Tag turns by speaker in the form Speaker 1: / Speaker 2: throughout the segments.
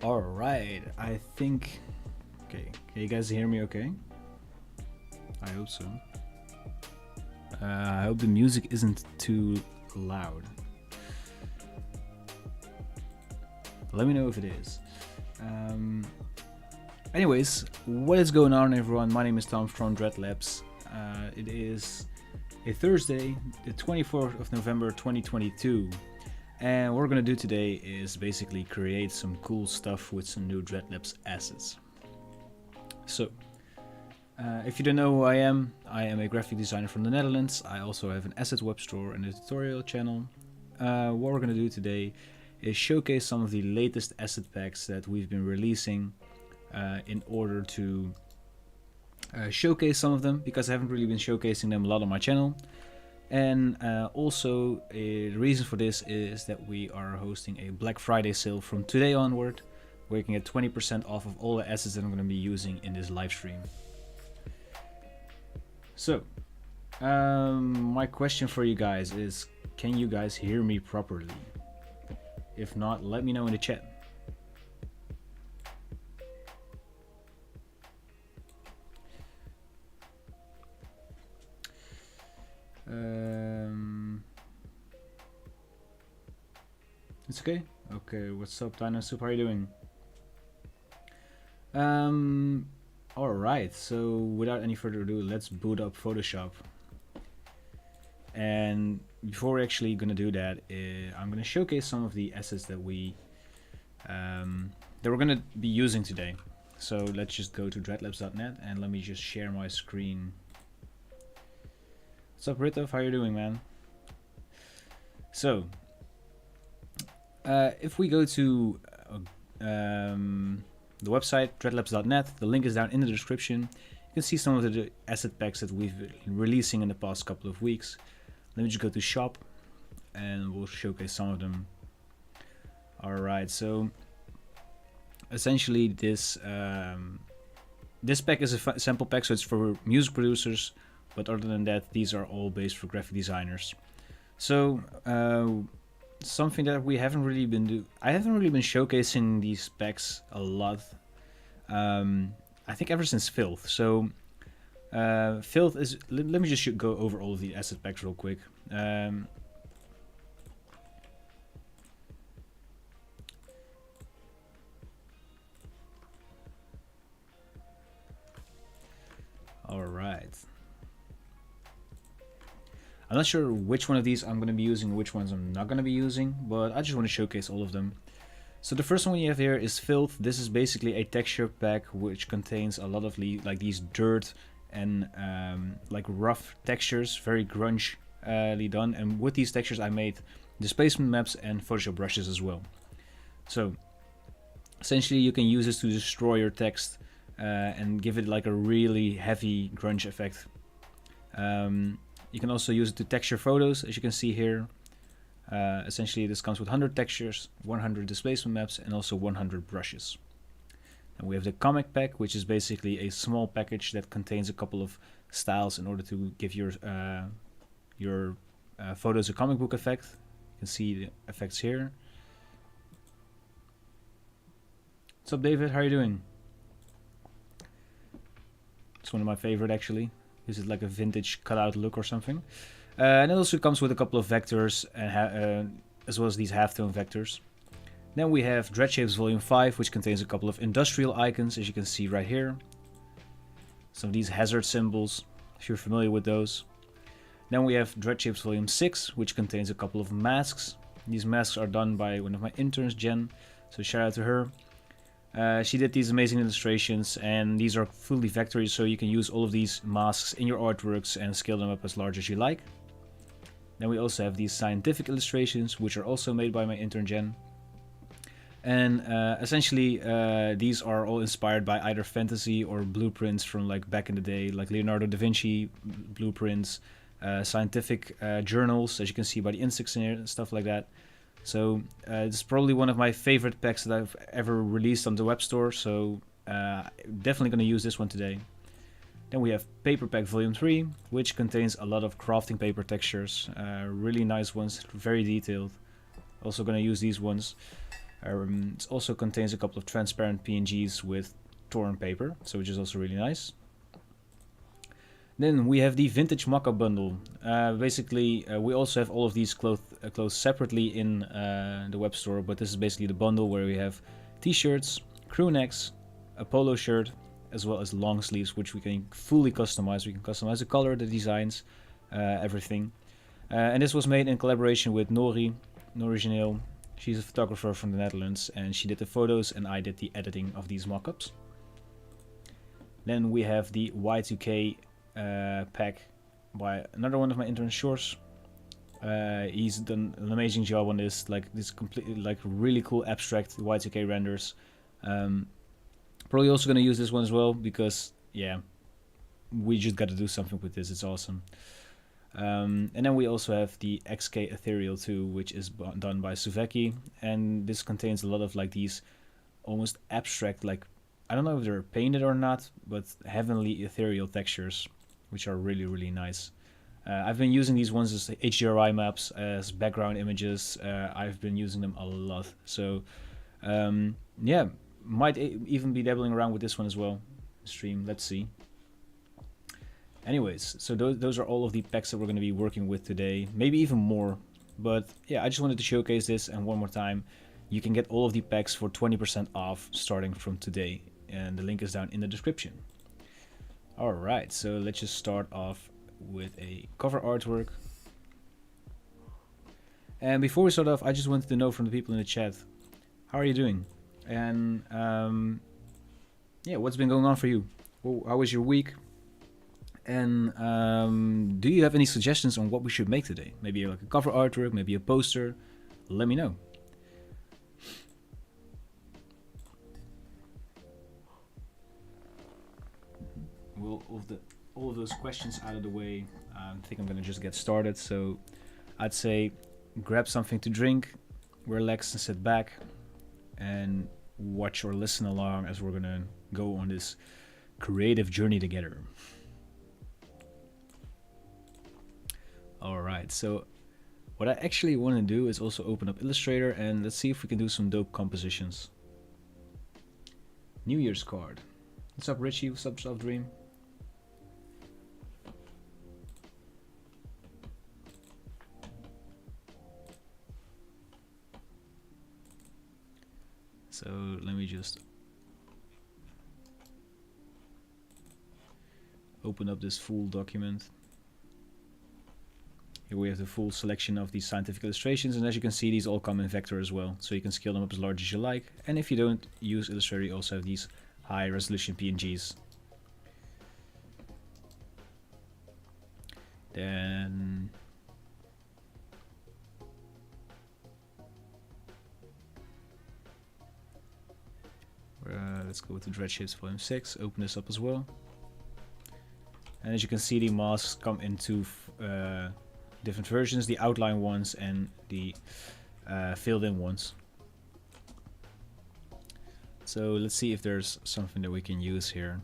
Speaker 1: All right, I think. Okay, can you guys hear me? Okay. I hope so. I hope the music isn't too loud. Let me know if it is. Anyways, what is going on, everyone? My name is Tom from Dreadlabs. It is a Thursday, the 24th of November 2022. And what we're going to do today is basically create some cool stuff with some new Dreadlabs assets. So, if you don't know who I am a graphic designer from the Netherlands. I also have an asset web store and a tutorial channel. What we're going to do today is showcase some of the latest asset packs that we've been releasing in order to showcase some of them, because I haven't really been showcasing them a lot on my channel. And also the reason for this is that we are hosting a Black Friday sale from today onward, where you can get 20% off of all the assets that I'm going to be using in this live stream. So, my question for you guys is, can you guys hear me properly? If not, let me know in the chat. It's okay? Okay, what's up, Dinosup? How are you doing? Alright, so without any further ado, let's boot up Photoshop. And before we're actually gonna do that, I'm gonna showcase some of the assets that we're gonna be using today. So let's just go to dreadlabs.net and let me just share my screen. What's up, Ritov? How you doing, man? So, if we go to the website dreadlabs.net, the link is down in the description. You can see some of the asset packs that we've been releasing in the past couple of weeks. Let me just go to shop and we'll showcase some of them. Alright, so essentially this pack is a sample pack, so it's for music producers, but other than that, these are all based for graphic designers. So something that we haven't really been I haven't really been showcasing these packs a lot. I think ever since Filth. So Filth is. Let me just go over all of the asset packs real quick. All right. I'm not sure which one of these I'm going to be using, which ones I'm not going to be using, but I just want to showcase all of them. So the first one you have here is Filth. This is basically a texture pack which contains a lot of like these dirt and like rough textures, very grunge-ly done. And with these textures I made displacement maps and Photoshop brushes as well. So essentially you can use this to destroy your text and give it like a really heavy grunge effect. You can also use it to texture photos, as you can see here. Essentially this comes with 100 textures, 100 displacement maps, and also 100 brushes. And we have the comic pack, which is basically a small package that contains a couple of styles in order to give your photos a comic book effect. You can see the effects here. What's up, David? How are you doing? It's one of my favorite, actually. Is it like a vintage cutout look or something? And it also comes with a couple of vectors, as well as these halftone vectors. Then we have Dreadshapes Volume 5, which contains a couple of industrial icons, as you can see right here. Some of these hazard symbols, if you're familiar with those. Then we have Dreadshapes Volume 6, which contains a couple of masks. These masks are done by one of my interns, Jen, so shout out to her. She did these amazing illustrations, and these are fully vectored, so you can use all of these masks in your artworks and scale them up as large as you like. Then we also have these scientific illustrations, which are also made by my intern Jen. And essentially these are all inspired by either fantasy or blueprints from like back in the day, like Leonardo da Vinci blueprints, scientific journals, as you can see by the insects in here and stuff like that. So it's probably one of my favorite packs that I've ever released on the web store, so definitely going to use this one today. Then we have Paper Pack Volume 3, which contains a lot of crafting paper textures, really nice ones, very detailed. Also going to use these ones. It also contains a couple of transparent PNGs with torn paper, so which is also really nice. Then we have the vintage mockup bundle. Basically, we also have all of these clothes separately in the web store, but this is basically the bundle where we have t-shirts, crew necks, a polo shirt, as well as long sleeves, which we can fully customize. We can customize the color, the designs, everything. And this was made in collaboration with Nori Janeel. She's a photographer from the Netherlands, and she did the photos and I did the editing of these mockups. Then we have the Y2K pack by another one of my interns, Shores. He's done an amazing job on this, like this completely like really cool abstract Y2K renders. Probably also gonna use this one as well because yeah, we just got to do something with this. It's awesome. And then we also have the XK Ethereal 2, which is done by Suveki, and this contains a lot of like these almost abstract, like I don't know if they're painted or not, but heavenly ethereal textures, which are really, really nice. I've been using these ones as HDRI maps, as background images. I've been using them a lot. So yeah, might even be dabbling around with this one as well. Stream, let's see. Anyways, so those are all of the packs that we're going to be working with today. Maybe even more. But yeah, I just wanted to showcase this, and one more time, you can get all of the packs for 20% off starting from today. And the link is down in the description. Alright, so let's just start off with a cover artwork. And before we start off, I just wanted to know from the people in the chat, how are you doing? And yeah, what's been going on for you? How was your week? And do you have any suggestions on what we should make today? Maybe like a cover artwork, maybe a poster. Let me know. Well, all of those questions out of the way, I think I'm gonna just get started. So I'd say grab something to drink, relax and sit back, and watch or listen along as we're gonna go on this creative journey together. Alright, so what I actually want to do is also open up Illustrator and let's see if we can do some dope compositions. New Year's card. What's up, Richie? What's up, Soft Dream? So let me just open up this full document. Here we have the full selection of these scientific illustrations, and as you can see, these all come in vector as well, so you can scale them up as large as you like. And if you don't use Illustrator, you also have these high resolution PNGs. Then let's go with the Dreadlabs Volume 6, open this up as well. And as you can see, the masks come into different versions, the outline ones and the filled in ones. So let's see if there's something that we can use here.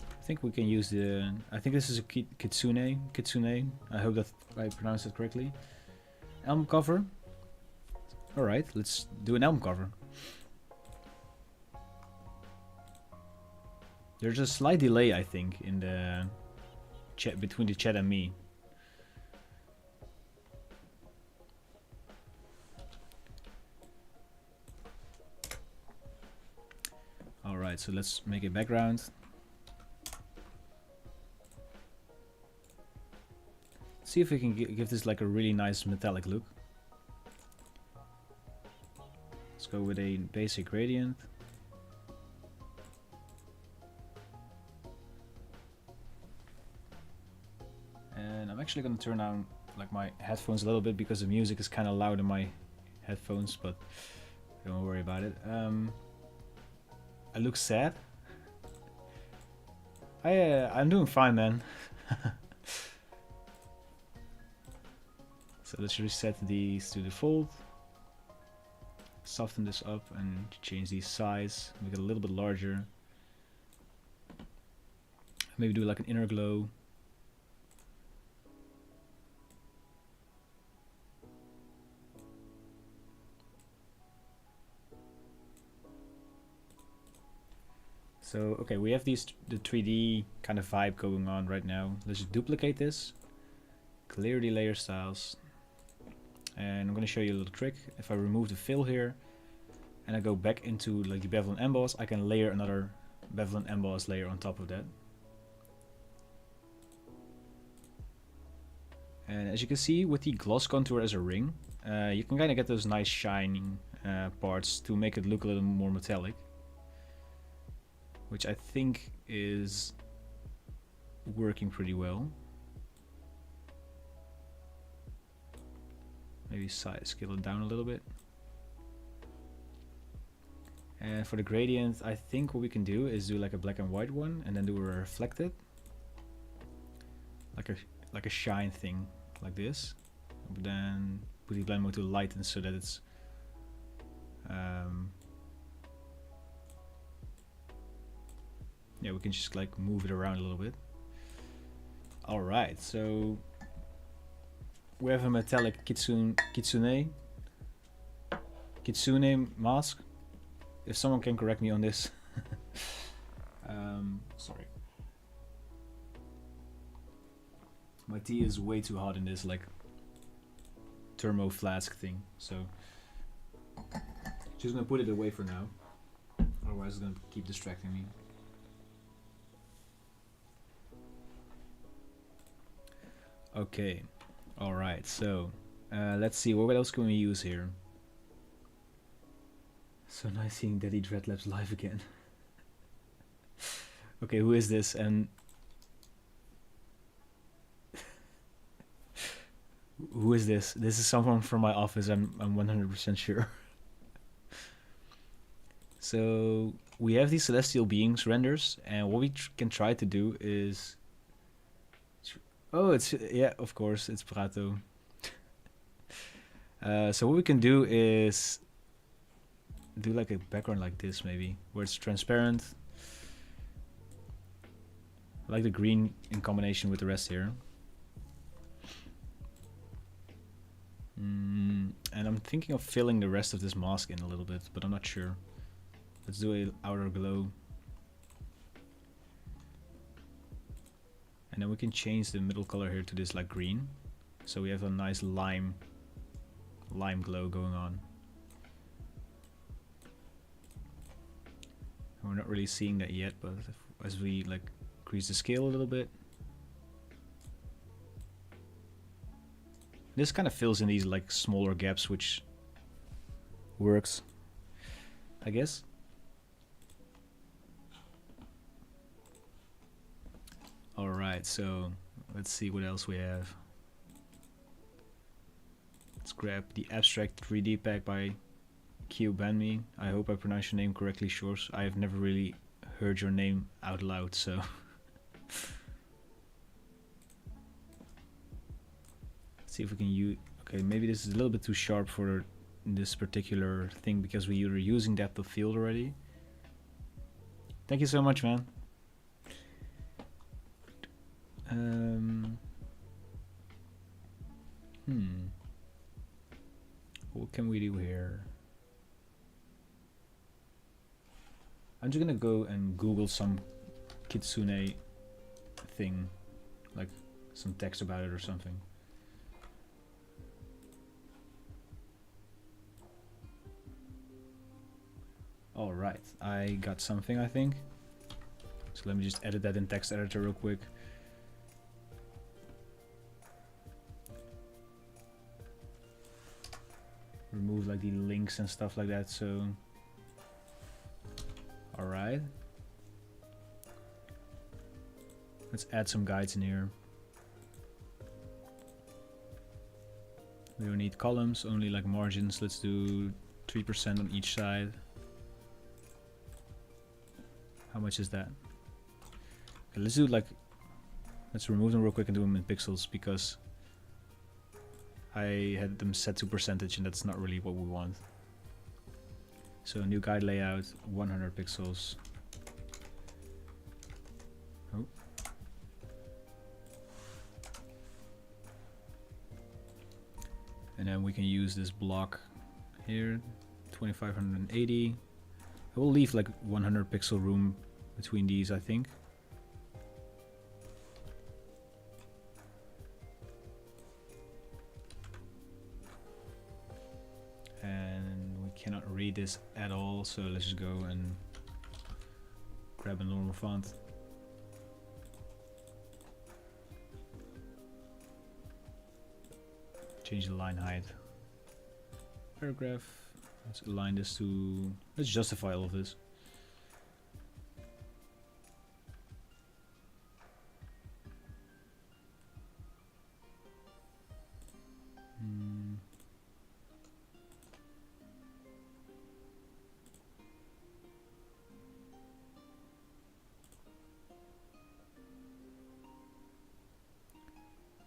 Speaker 1: I think we can use the, I think this is a Kitsune, I hope that I pronounced it correctly. Elm cover. Alright, let's do an elm cover. There's a slight delay, I think, in the chat between the chat and me. Alright, so let's make a background. See if we can give this like a really nice metallic look. Let's go with a basic gradient. And I'm actually going to turn down like my headphones a little bit because the music is kind of loud in my headphones, but don't worry about it. I look sad. I'm doing fine, man. So let's reset these to default. Soften this up and change the size, make it a little bit larger. Maybe do like an inner glow. So okay, we have the 3D kind of vibe going on right now. Let's just duplicate this, clear the layer styles, and I'm going to show you a little trick. If I remove the fill here and I go back into like the bevel and emboss, I can layer another bevel and emboss layer on top of that. And as you can see, with the gloss contour as a ring, you can kind of get those nice shining parts to make it look a little more metallic, which I think is working pretty well. Maybe scale it down a little bit. And for the gradient, I think what we can do is do like a black and white one, and then do a reflected, like a shine thing, like this. But then put the blend mode to lighten so that it's yeah, we can just like move it around a little bit. Alright, so we have a metallic kitsune mask. If someone can correct me on this. Sorry. My tea is way too hot in this like thermo flask thing, so just gonna put it away for now. Otherwise it's gonna keep distracting me. Okay, alright, so let's see, what else can we use here? So nice seeing Daddy Dreadlabs live again. Okay, who is this? And who is this? This is someone from my office, I'm 100% sure. So we have these celestial beings renders, and what we can try to do is... Oh, it's, yeah, of course, it's Prato. So what we can do is do like a background like this, maybe, where it's transparent. I like the green in combination with the rest here. And I'm thinking of filling the rest of this mask in a little bit, but I'm not sure. Let's do an outer glow. And then we can change the middle color here to this like green. So we have a nice lime glow going on. And we're not really seeing that yet, but as we like increase the scale a little bit. This kind of fills in these like smaller gaps, which works, I guess. Alright, so let's see what else we have. Let's grab the abstract 3D pack by Kyobanmi. I hope I pronounced your name correctly, Shores. I have never really heard your name out loud, so. Let's see if we can use... Okay, maybe this is a little bit too sharp for this particular thing because we are using depth of field already. Thank you so much, man. What can we do here? I'm just gonna go and Google some kitsune thing, like some text about it or something. Alright, I got something, I think. So let me just edit that in text editor real quick. Remove like the links and stuff like that, so alright, let's add some guides in here. We don't need columns, only like margins. Let's do 3% on each side. How much is that? Okay, let's do like, let's remove them real quick and do them in pixels, because I had them set to percentage, and that's not really what we want. So new guide layout, 100 pixels. Oh. And then we can use this block here, 2580. I will leave like 100 pixel room between these, I think. And we cannot read this at all, so let's just go and grab a normal font. Change the line height. Paragraph. Let's align this to... Let's justify all of this.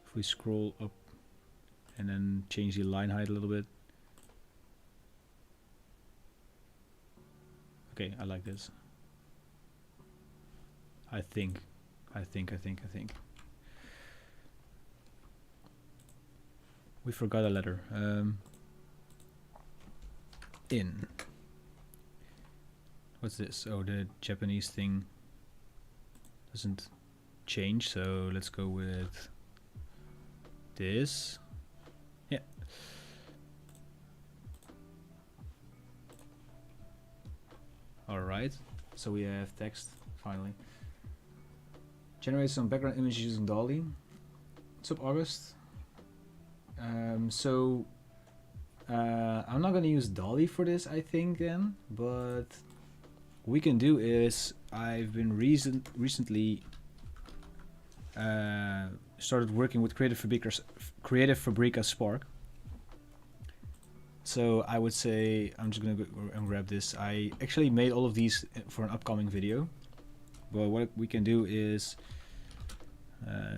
Speaker 1: If we scroll up and then change the line height a little bit. Okay, I like this. I think. We forgot a letter. In. What's this? Oh, the Japanese thing doesn't change, so let's go with this. Yeah. Alright, so we have text finally. Generate some background images using DALL-E. What's up, August? I'm not gonna use DALL-E for this, I think, then, but what we can do is I've been recently started working with Creative Fabrica Spark. So I would say I'm just gonna go and grab this. I actually made all of these for an upcoming video, but what we can do is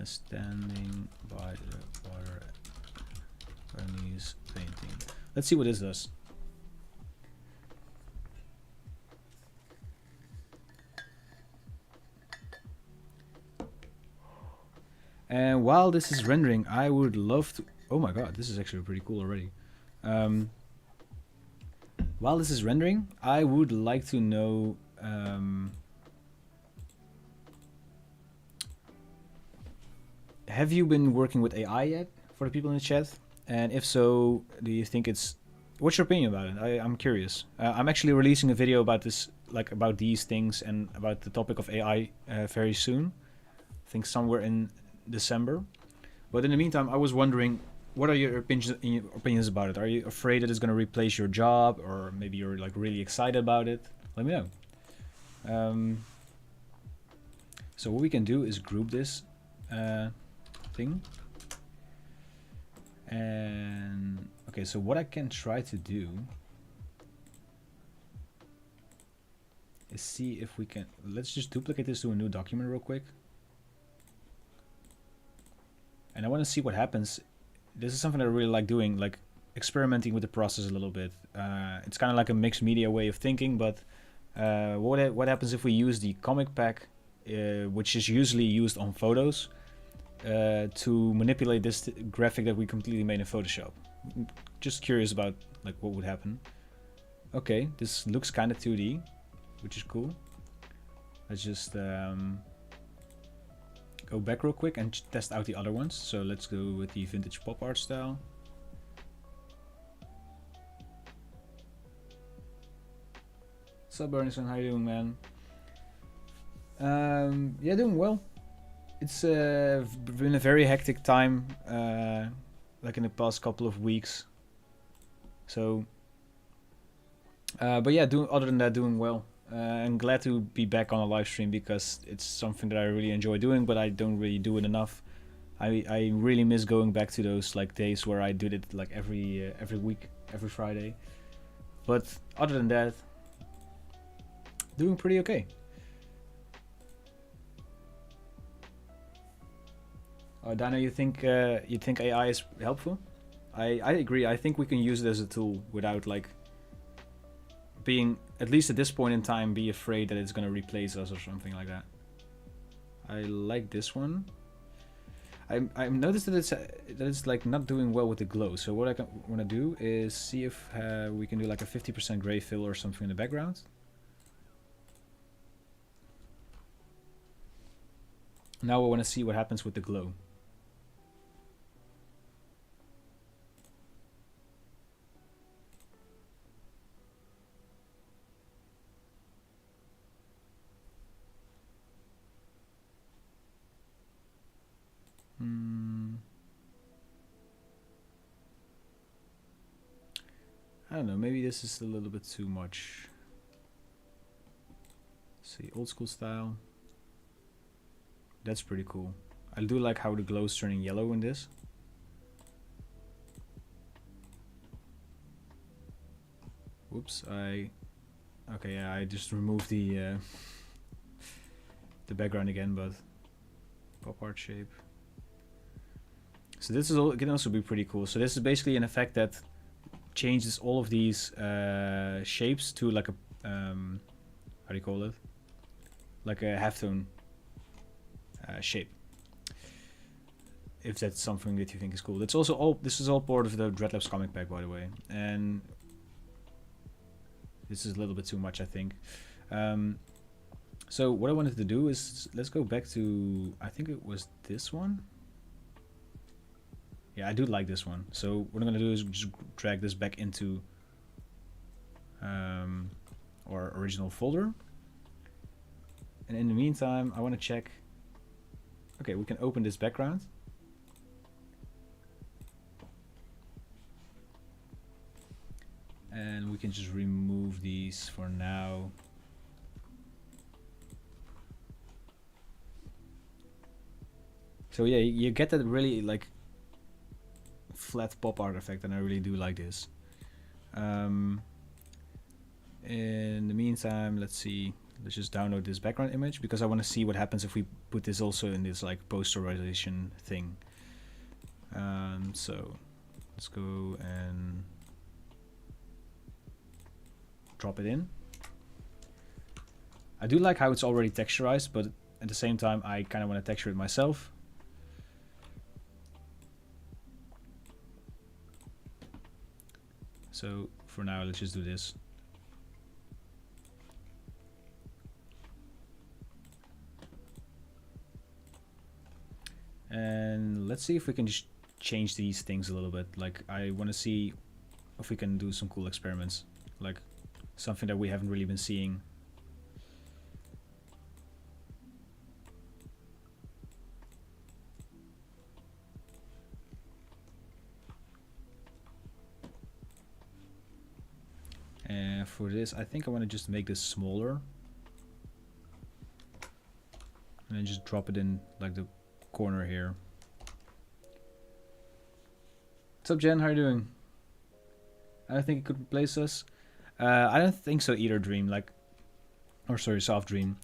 Speaker 1: standing by the water, Burmese painting. Let's see what this does. And while this is rendering, I would love to... Oh my god, this is actually pretty cool already. While this is rendering, I would like to know... have you been working with AI yet, for the people in the chat? And if so, do you think it's... What's your opinion about it? I'm curious. I'm actually releasing a video about this, like about these things and about the topic of AI very soon. I think somewhere in December. But in the meantime, I was wondering, what are your opinions about it? Are you afraid that it's going to replace your job, or maybe you're like really excited about it? Let me know. So what we can do is group this thing. And okay, so what I can try to do is see if we can... Let's just duplicate this to a new document real quick. And I want to see what happens. This is something I really like doing, like experimenting with the process a little bit. It's kind of like a mixed media way of thinking, but what happens if we use the comic pack, which is usually used on photos, to manipulate this graphic that we completely made in Photoshop? Just curious about like what would happen. Okay, this looks kind of 2D, which is cool. Let's just go back real quick and test out the other ones. So let's go with the vintage pop art style. What's up, Bernison? How you doing, man? Yeah, doing well. It's been a very hectic time, like in the past couple of weeks. So, but yeah, other than that, doing well. I'm glad to be back on a live stream because it's something that I really enjoy doing, but I don't really do it enough. I really miss going back to those like days where I did it like every week, every Friday. But other than that, doing pretty okay. Dana, you think AI is helpful? I agree. I think we can use it as a tool without like being, at least at this point in time, be afraid that it's going to replace us or something like that. I like this one. I noticed that it's like not doing well with the glow. So what I want to do is see if we can do like a 50% gray fill or something in the background. Now I want to see what happens with the glow. I don't know, maybe this is a little bit too much. Let's see, old school style. That's pretty cool. I do like how the glow is turning yellow in this. Whoops, okay, yeah, I just removed the background again, but pop art shape. So this is all, it can also be pretty cool. So this is basically an effect that changes all of these shapes to like a how do you call it? Like a halftone shape. If that's something that you think is cool. That's also all. This is all part of the Dreadlabs comic pack, by the way, and this is a little bit too much, I think. So what I wanted to do is, let's go back to, I think it was this one. Yeah, I do like this one. So what I'm gonna do is just drag this back into our original folder. And in the meantime, I want to check. Okay, we can open this background. And we can just remove these for now. So yeah, you get that really like flat pop art effect, and I really do like this. In the meantime, let's see. Let's just download this background image because I want to see what happens if we put this also in this like posterization thing. So let's go and drop it in. I do like how it's already texturized, but at the same time I kind of want to texture it myself. So for now, let's just do this. And let's see if we can just change these things a little bit. Like, I want to see if we can do some cool experiments, like something that we haven't really been seeing. And for this, I think I want to just make this smaller. And then just drop it in like the corner here. What's up, Jen? How are you doing? I don't think it could replace us. I don't think so either, Dream. Like, or sorry, Soft Dream.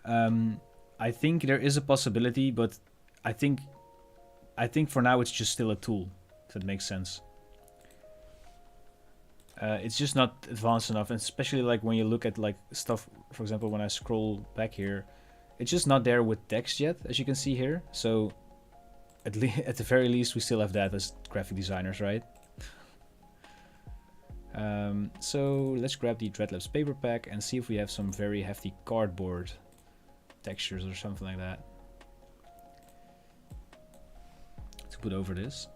Speaker 1: I think there is a possibility, but I think for now it's just still a tool, if that makes sense. It's just not advanced enough, and especially like when you look at like stuff, for example, when I scroll back here, it's just not there with text yet, as you can see here. So at the very least, we still have that as graphic designers, right? So let's grab the Dreadlabs paper pack and see if we have some very hefty cardboard textures or something like that to put over this.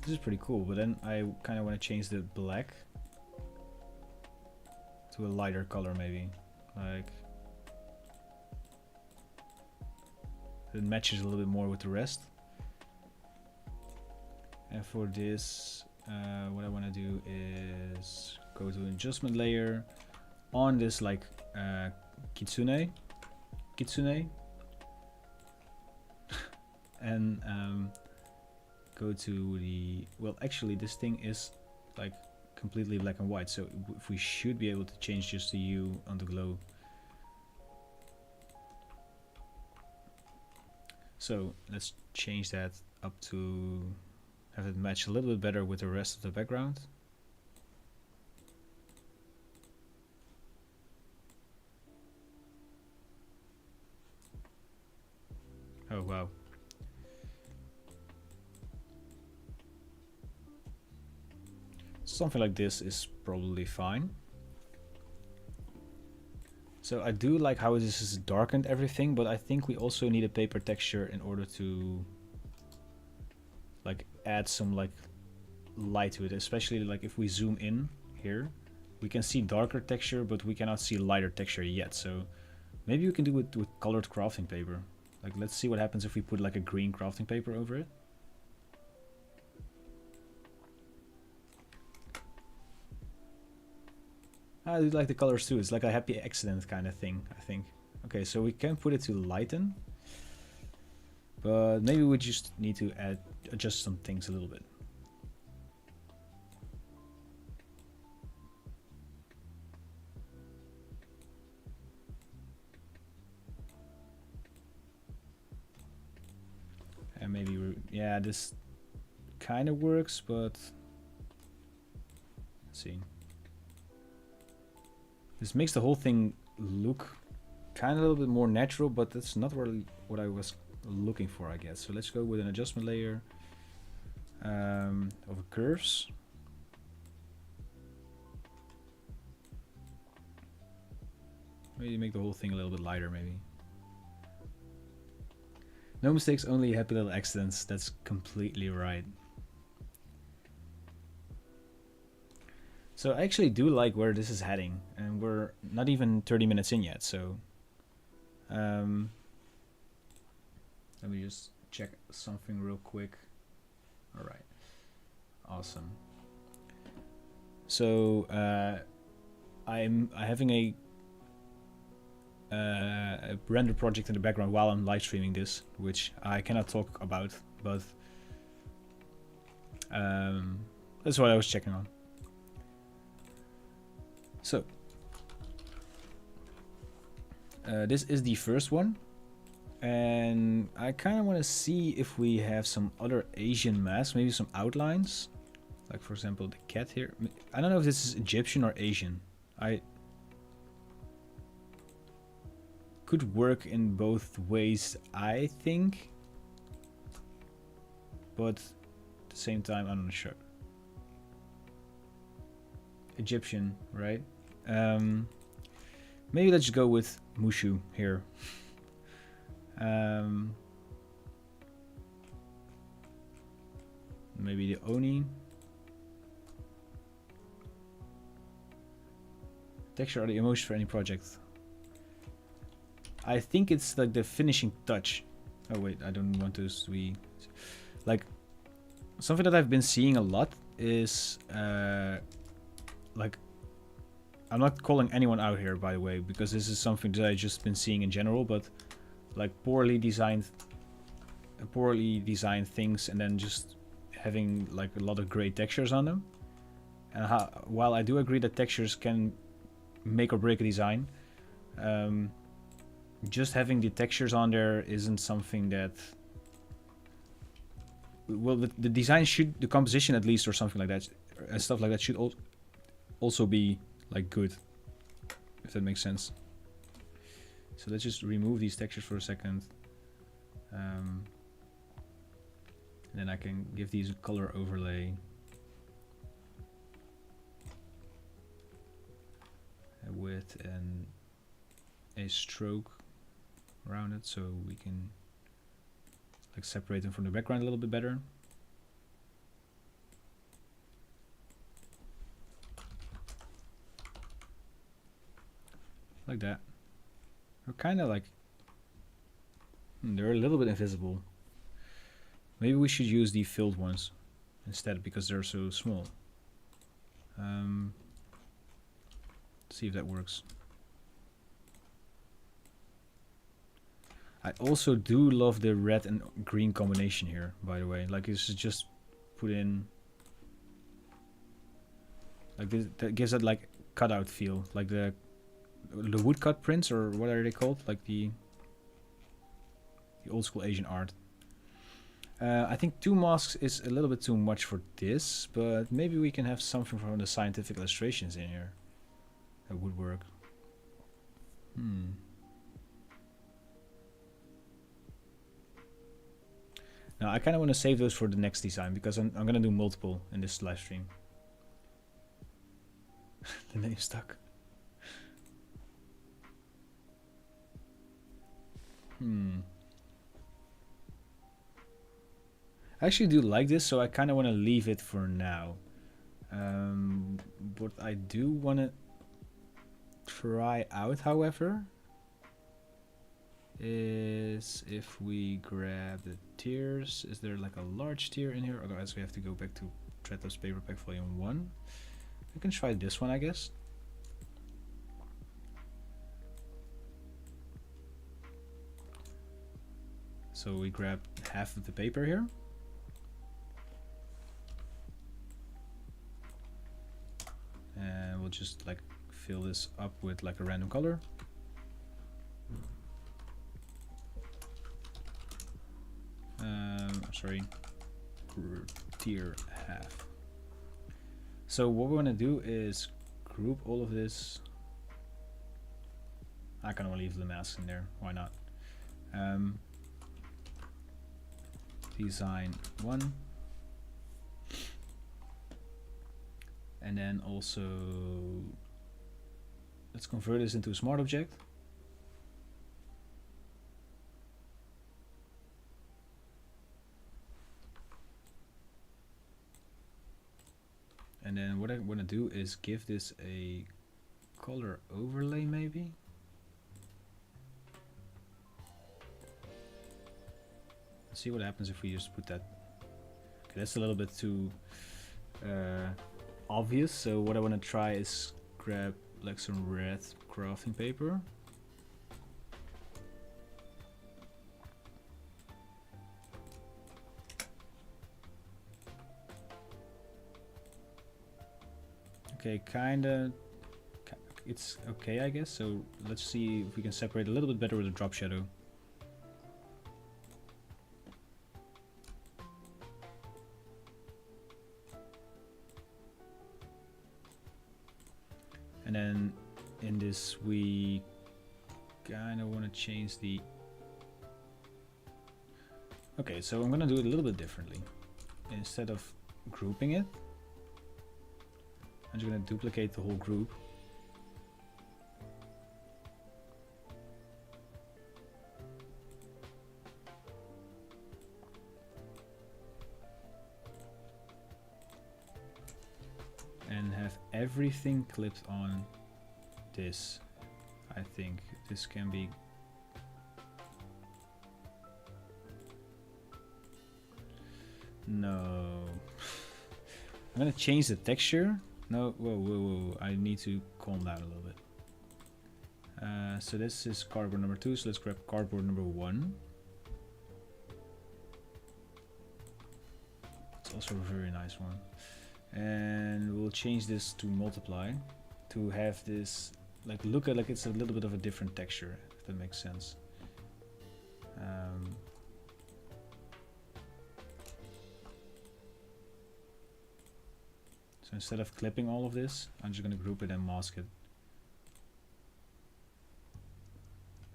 Speaker 1: This is pretty cool, but then I kind of want to change the black to a lighter color, maybe. Like, it matches a little bit more with the rest. And for this, what I want to do is go to an adjustment layer on this like kitsune. and go to the, well, actually this thing is like completely black and white, so if we should be able to change just the hue on the glow. So let's change that up to have it match a little bit better with the rest of the background. Oh wow. Something like this is probably fine. So I do like how this is darkened everything, but I think we also need a paper texture in order to like add some like light to it, especially like if we zoom in here, we can see darker texture, but we cannot see lighter texture yet. So maybe we can do it with colored crafting paper. Like let's see what happens if we put like a green crafting paper over it. I do like the colors too. It's like a happy accident kind of thing, I think. Okay, so we can put it to lighten, but maybe we just need to adjust some things a little bit. And maybe yeah, this kind of works, but let's see. This makes the whole thing look kind of a little bit more natural, but that's not really what I was looking for, I guess. So let's go with an adjustment layer of curves. Maybe make the whole thing a little bit lighter, maybe. No mistakes, only happy little accidents. That's completely right. So I actually do like where this is heading, and we're not even 30 minutes in yet, so let me just check something real quick. All right, awesome. So I'm having a render project in the background while I'm live streaming this, which I cannot talk about, but that's what I was checking on. So this is the first one, and I kind of want to see if we have some other Asian masks, maybe some outlines, like for example the cat here. I don't know if this is Egyptian or Asian. I could work in both ways, I think, but at the same time I'm not sure. Egyptian, right? Maybe let's go with Mushu here. Maybe the Oni. Texture or the emotion for any project. I think it's like the finishing touch. Oh wait, I don't want this to be like something that I've been seeing a lot is like, I'm not calling anyone out here, by the way, because this is something that I've just been seeing in general, but like poorly designed things and then just having like a lot of gray textures on them. And while I do agree that textures can make or break a design, just having the textures on there isn't something that, well, the design should, the composition at least or something like that, and stuff like that should also be like good, if that makes sense. So let's just remove these textures for a second, and then I can give these a color overlay with a stroke around it, so we can like separate them from the background a little bit better. Like that. They're kind of like, they're a little bit invisible. Maybe we should use the filled ones instead because they're so small. See if that works. I also do love the red and green combination here, by the way. Like, this is just put in, like this, that gives it like cutout feel, like the woodcut prints, or what are they called? Like the old school Asian art. I think 2 masks is a little bit too much for this, but maybe we can have something from the scientific illustrations in here. That would work. Now I kind of want to save those for the next design, because I'm gonna do multiple in this live stream. The name stuck. I actually do like this, so I kind of want to leave it for now. What I do want to try out, however, is if we grab the tiers. Is there like a large tier in here? Otherwise we have to go back to Dreadlabs Paper Pack Volume 1. We can try this one, I guess. So we grab half of the paper here. And we'll just like fill this up with like a random color. Sorry, tier half. So what we're gonna do is group all of this. I kind of want to leave the masks in there. Why not? Design 1. And then also, let's convert this into a smart object. And then what I want to do is give this a color overlay, maybe. Let's see what happens if we just put that. Okay, that's a little bit too obvious, so what I want to try is grab like some red crafting paper. Okay, kinda, it's okay, I guess. So let's see if we can separate a little bit better with the drop shadow. And then in this we kind of want to change the... Okay, so I'm gonna do it a little bit differently. Instead of grouping it, I'm just gonna duplicate the whole group. And have everything clipped on this. I think this can be... No. I'm gonna change the texture. No, whoa, I need to calm down a little bit. So this is cardboard number 2, so let's grab cardboard number 1. It's also a very nice one. And we'll change this to multiply to have this like look at like it's a little bit of a different texture, if that makes sense. So instead of clipping all of this, I'm just gonna group it and mask it.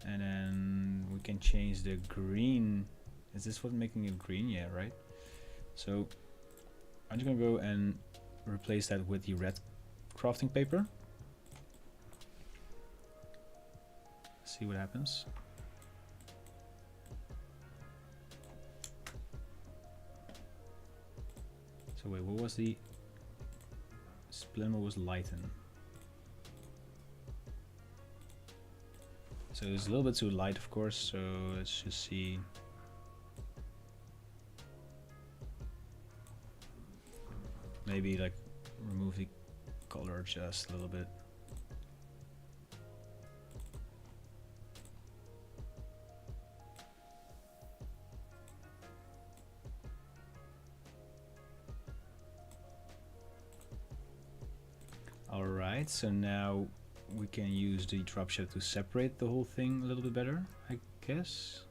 Speaker 1: And then we can change the green. Is this what making it green? Yeah, right. So I'm just gonna go and replace that with the red crafting paper. See what happens. So wait, what was the Splinter was lighten? So it's a little bit too light, of course, so let's just see. Maybe like remove the color just a little bit. Alright, so now we can use the drop shadow to separate the whole thing a little bit better, I guess.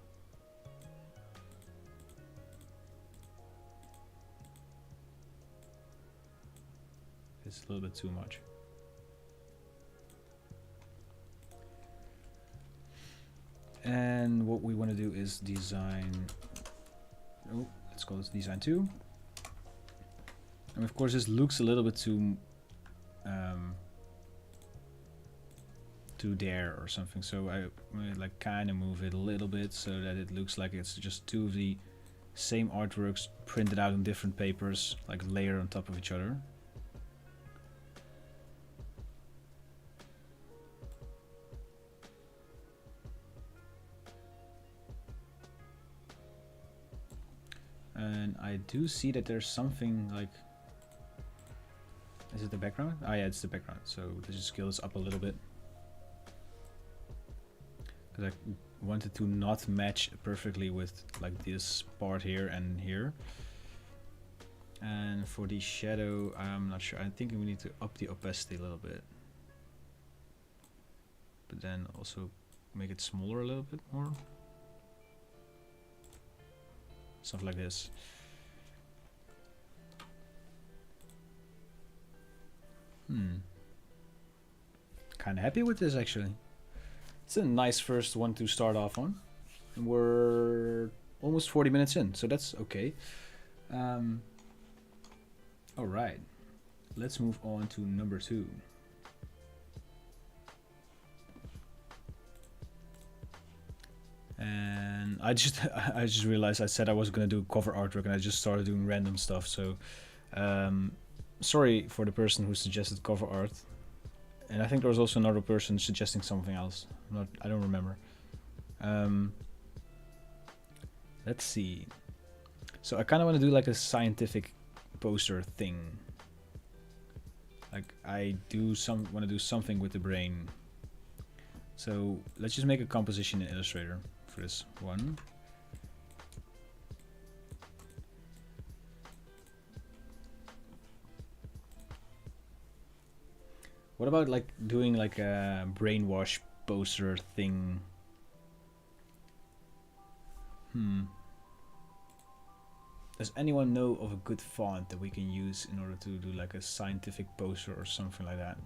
Speaker 1: It's a little bit too much. And what we want to do is design, oh, let's call this design 2. And of course this looks a little bit too there or something, so I like kind of move it a little bit so that it looks like it's just two of the same artworks printed out on different papers, like layered on top of each other. And I do see that there's something like, is it the background? Oh yeah, it's the background. So let's just scale this up a little bit, because I wanted to not match perfectly with like this part here and here. And for the shadow, I'm not sure. I think we need to up the opacity a little bit, but then also make it smaller a little bit more. Stuff like this. Kind of happy with this actually. It's a nice first one to start off on. And we're almost 40 minutes in, so that's okay. Alright, let's move on to number 2. And I just realized I said I was gonna do cover artwork and I just started doing random stuff, so sorry for the person who suggested cover art. And I think there was also another person suggesting something else. I don't remember. Let's see. So I kind of want to do like a scientific poster thing. Like I want to do something with the brain. So let's just make a composition in Illustrator for this one. What about like doing like a brainwash poster thing? Does anyone know of a good font that we can use in order to do like a scientific poster or something like that?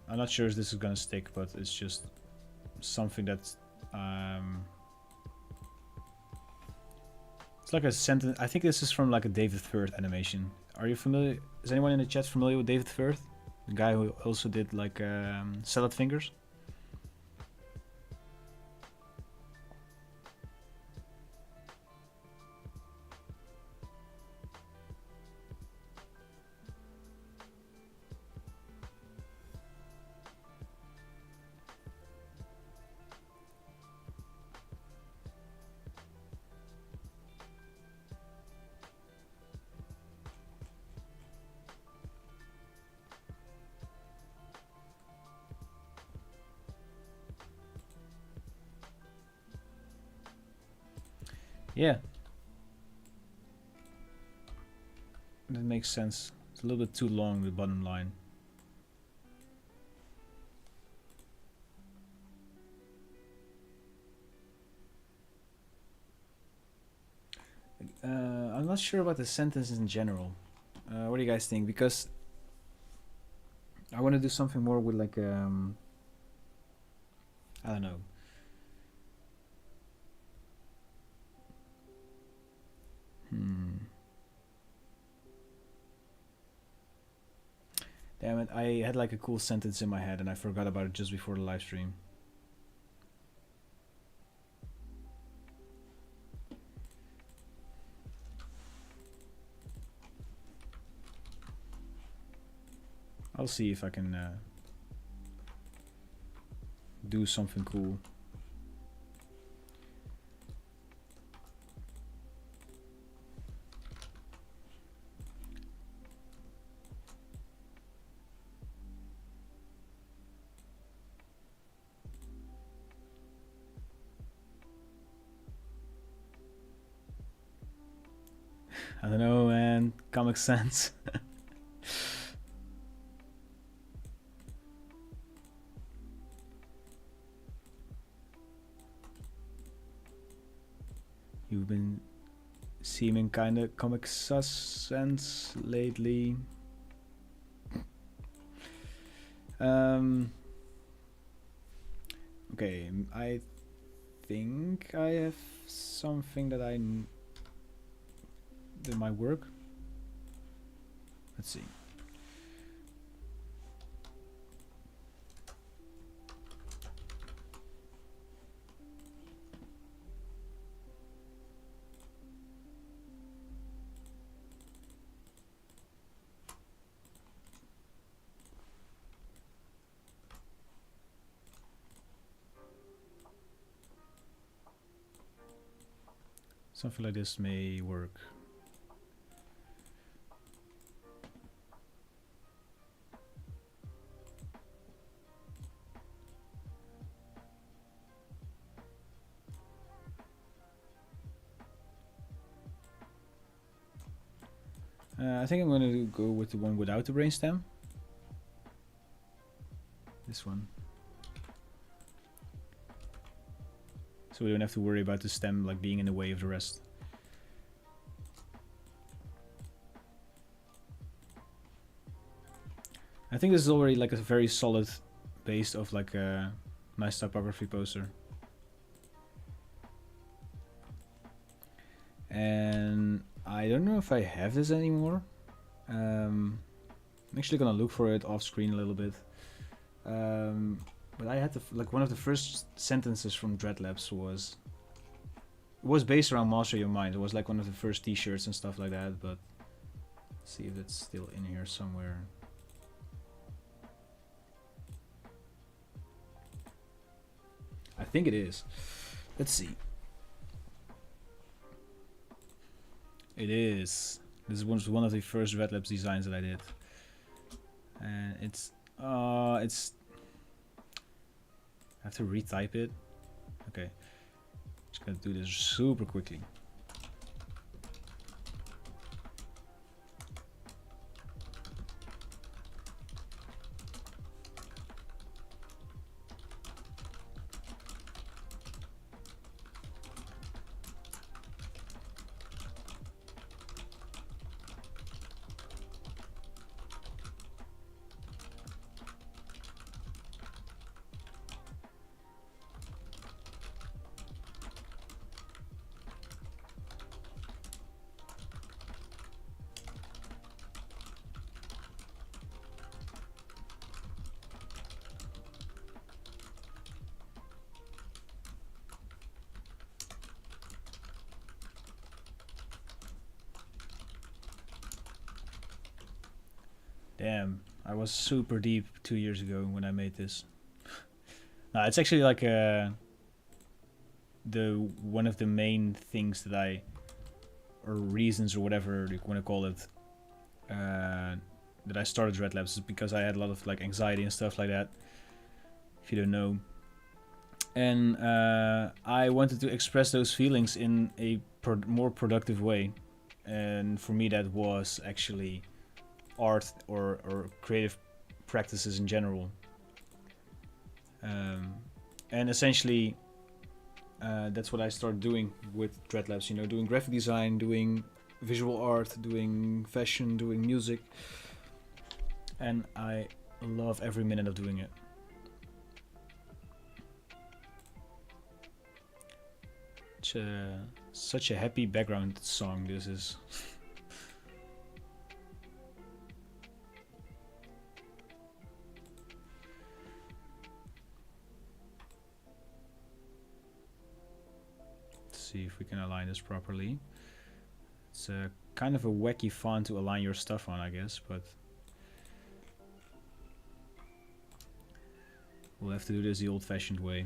Speaker 1: I'm not sure if this is gonna stick, but it's just something that's it's like a sentence. I think this is from like a David Firth animation. Are you familiar? Is anyone in the chat familiar with David Firth? The guy who also did like Salad Fingers? Yeah, that makes sense. It's a little bit too long, the bottom line. I'm not sure about the sentences in general. What do you guys think? Because I want to do something more with like I don't know. Damn it, I had like a cool sentence in my head and I forgot about it just before the live stream. I'll see if I can do something cool. I don't know, man. Comic Sans. You've been seeming kinda Comic Sans lately. Okay, I think I have something that that might work. Let's see. Something like this may work. I think I'm going to go with the one without the brainstem. This one. So we don't have to worry about the stem like being in the way of the rest. I think this is already like a very solid base of like a nice typography poster. And I don't know if I have this anymore. I'm actually gonna look for it off screen a little bit. But I had to, like, one of the first sentences from Dreadlabs was based around Master Your Mind. It was like one of the first t-shirts and stuff like that, but let's see if it's still in here somewhere. I think it is. Let's see. It is. This was one of the first Dreadlabs designs that I did. And it's I have to retype it. Okay. Just gonna do this super quickly. Damn, I was super deep 2 years ago when I made this. No, it's actually like one of the main things that or reasons or whatever you want to call it, that I started Dreadlabs is because I had a lot of like anxiety and stuff like that, if you don't know. And I wanted to express those feelings in a more productive way. And for me that was actually art or creative practices in general. And essentially that's what I started doing with Dreadlabs, you know, doing graphic design, doing visual art, doing fashion, doing music. And I love every minute of doing it. Such a happy background song this is. See if we can align this properly. It's a kind of a wacky font to align your stuff on, I guess, but we'll have to do this the old-fashioned way,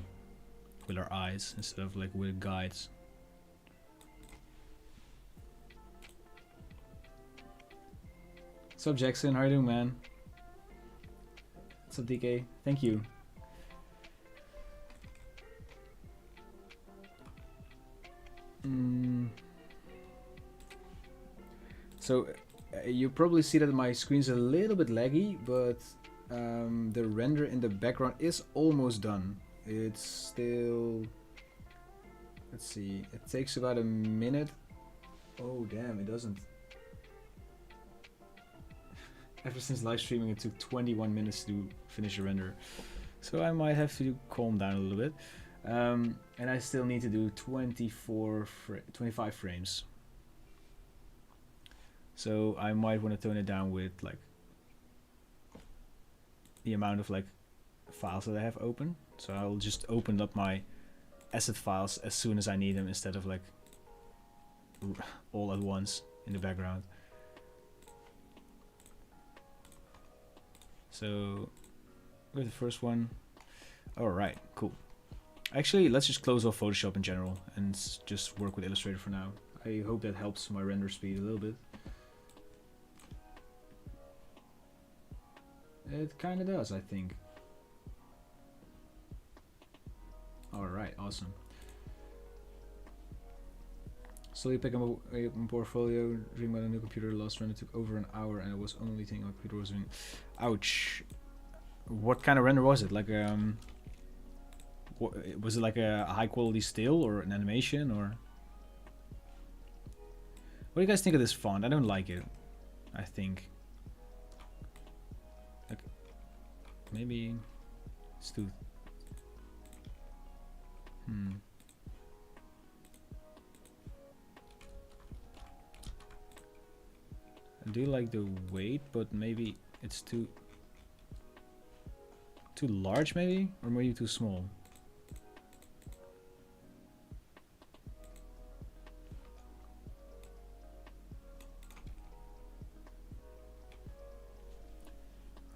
Speaker 1: with our eyes instead of like with guides. What's up, Jackson? How are you doing, man? What's up, DK? Thank you. So you probably see that my screen's a little bit laggy, but the render in the background is almost done. It's still, let's see, it takes about a minute. Oh damn, it doesn't. Ever since live streaming, it took 21 minutes to finish the render. So I might have to calm down a little bit. And I still need to do 25 frames. So I might want to tone it down with like the amount of like files that I have open. So I'll just open up my asset files as soon as I need them, instead of like all at once in the background. So with the first one, all right, cool. Actually, let's just close off Photoshop in general and just work with Illustrator for now. I hope that helps my render speed a little bit. It kind of does, I think. Alright, awesome. Slowly pick up a portfolio, dream about a new computer, last render took over an hour and it was only thing my computer was doing. Ouch. What kind of render was it? Like was it like a high quality still or an animation, or what do you guys think of this font? I don't like it. I think like maybe it's too I do like the weight, but maybe it's too large, maybe, or maybe too small.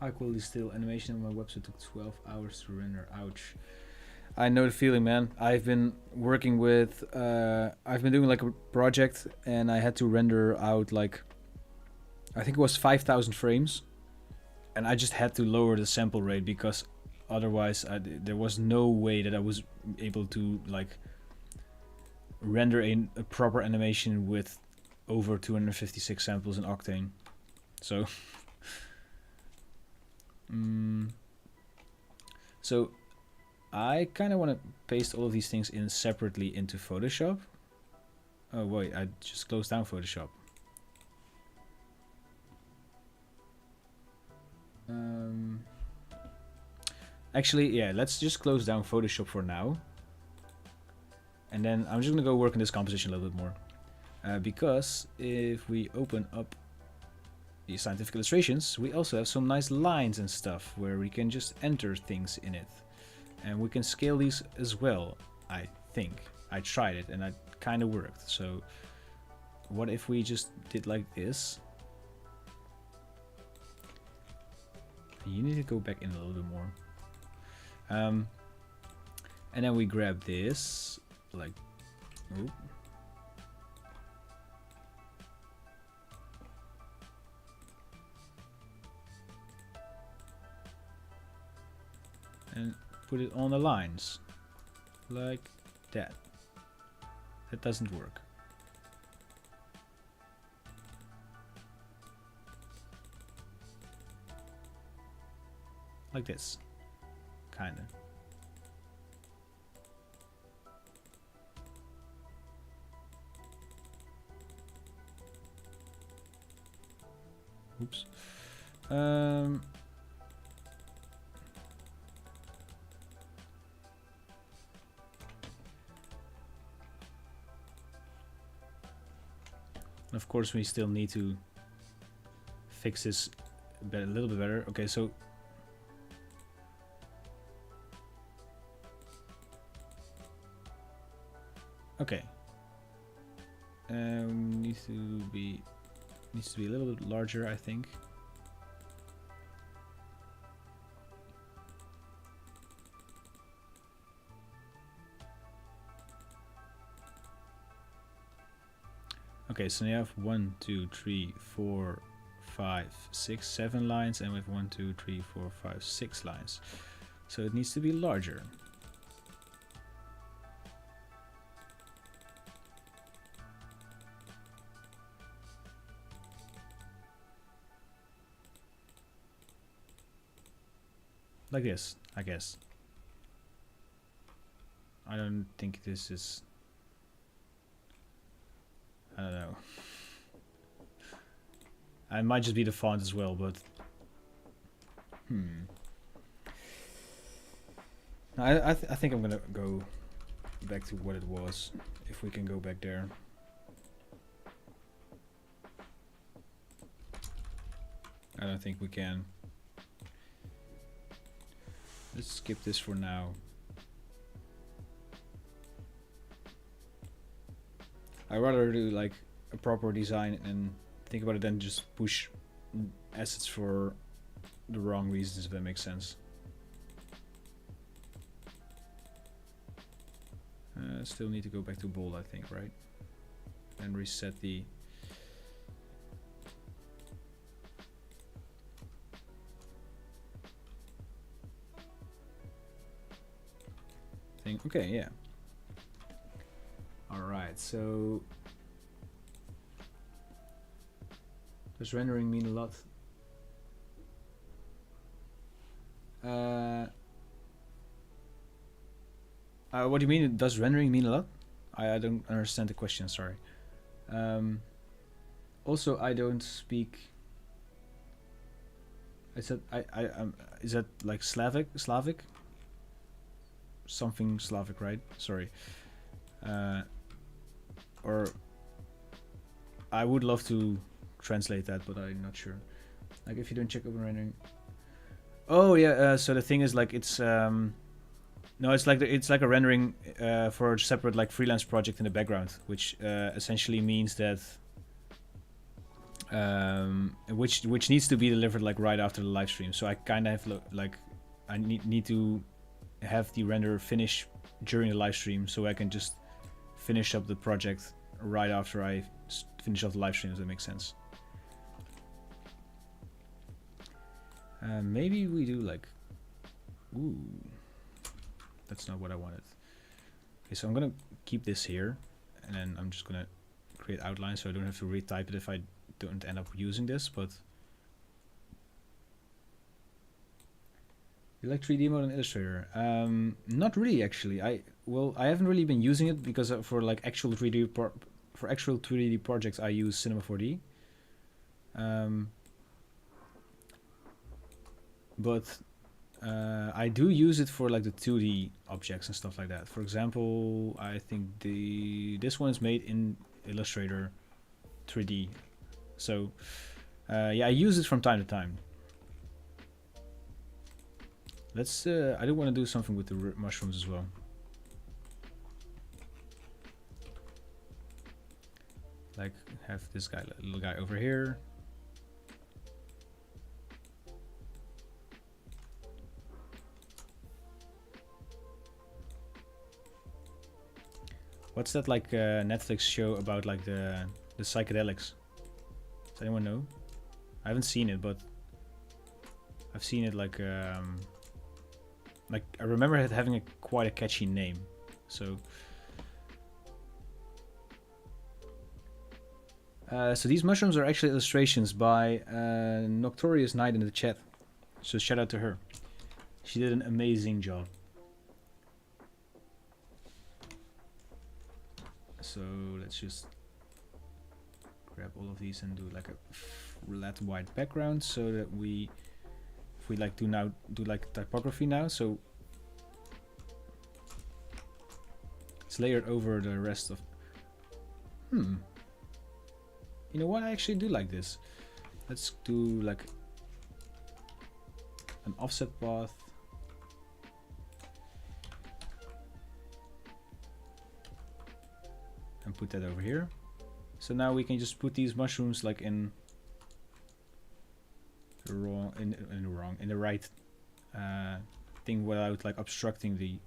Speaker 1: High quality still animation on my website took 12 hours to render. Ouch. I know the feeling, man. I've been working with I've been doing like a project and I had to render out like, I think it was 5,000 frames, and I just had to lower the sample rate because otherwise there was no way that I was able to like render a proper animation with over 256 samples in Octane. So so I kind of want to paste all of these things in separately into Photoshop. Oh wait, I just closed down Photoshop. Actually, yeah, let's just close down Photoshop for now. And then I'm just gonna go work on this composition a little bit more. Because if we open up the scientific illustrations, we also have some nice lines and stuff where we can just enter things in it. And we can scale these as well, I think. I tried it and it kind of worked. So what if we just did like this? You need to go back in a little bit more. And then we grab this, like, oop. And put it on the lines, like that. That doesn't work. Like this, kinda. Oops. Of course, we still need to fix this a little bit better. Okay, so okay, needs to be a little bit larger, I think. Okay, so now you have 1, 2, 3, 4, 5, 6, 7 lines, and we have 1, 2, 3, 4, 5, 6 lines. So it needs to be larger. like this, I guess. I don't think this is, I don't know. It might just be the font as well, but I think I'm gonna go back to what it was, if we can go back there. I don't think we can. Let's skip this for now. I'd rather do like a proper design and think about it than just push assets for the wrong reasons, if that makes sense. Still need to go back to bold, I think, right? And reset the thing. Okay, yeah. Alright, so does rendering mean a lot? What do you mean? Does rendering mean a lot? I don't understand the question. Sorry. Also, I don't speak. Is that like Slavic? Something Slavic, right? Sorry. Or I would love to translate that, but I'm not sure. Like if you don't check open rendering. Oh yeah. So the thing is, like it's no, it's like a rendering for a separate like freelance project in the background, which essentially means that which needs to be delivered like right after the live stream. So I kind of have like I need to have the render finish during the live stream, so I can just finish up the project right after I finish off the live stream. If that makes sense. Maybe we do like, ooh. That's not what I wanted. Okay, so I'm gonna keep this here, and then I'm just gonna create outline so I don't have to retype it if I don't end up using this. But you like 3D mode in Illustrator? Not really, actually. I haven't really been using it because for like actual 3D projects I use Cinema 4D. But I do use it for like the 2D objects and stuff like that. For example, I think this one is made in Illustrator 3D. So yeah, I use it from time to time. Let's I do want to do something with the mushrooms as well. Like have this guy, little guy over here. What's that like Netflix show about like the psychedelics? Does anyone know? I haven't seen it, but I've seen it like I remember it having quite a catchy name. So so these mushrooms are actually illustrations by Noctorious Night in the chat. So shout out to her. She did an amazing job. So let's just grab all of these and do like a flat white background, so that if we like do like typography now, so it's layered over the rest of. You know what? I actually do like this. Let's do like an offset path. And put that over here. So now we can just put these mushrooms like in the right thing without like obstructing the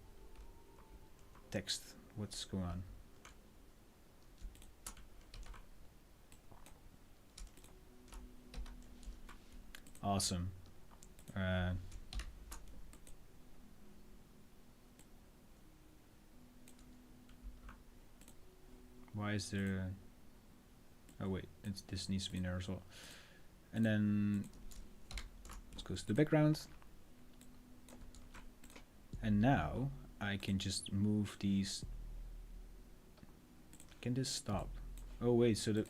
Speaker 1: text. What's going on? Awesome. Why is there? Oh wait, this needs to be in there as well. And then let's go to the background. And now I can just move these. Can this stop? Oh wait, so the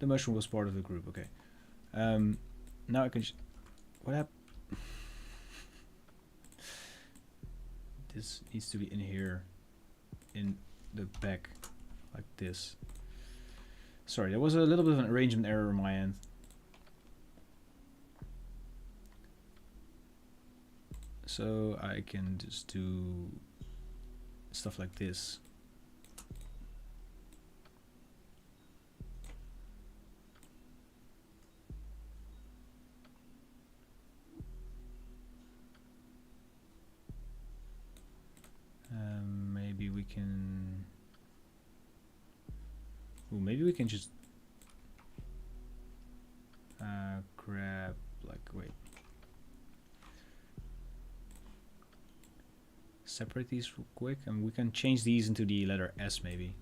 Speaker 1: mushroom was part of the group. Okay. Now I can. What happened? This needs to be in here, in the back, like this. Sorry, there was a little bit of an arrangement error on my end. So I can just do stuff like this. Maybe we can. Ooh, maybe we can just grab, like, wait. Separate these real quick, and we can change these into the letter S maybe.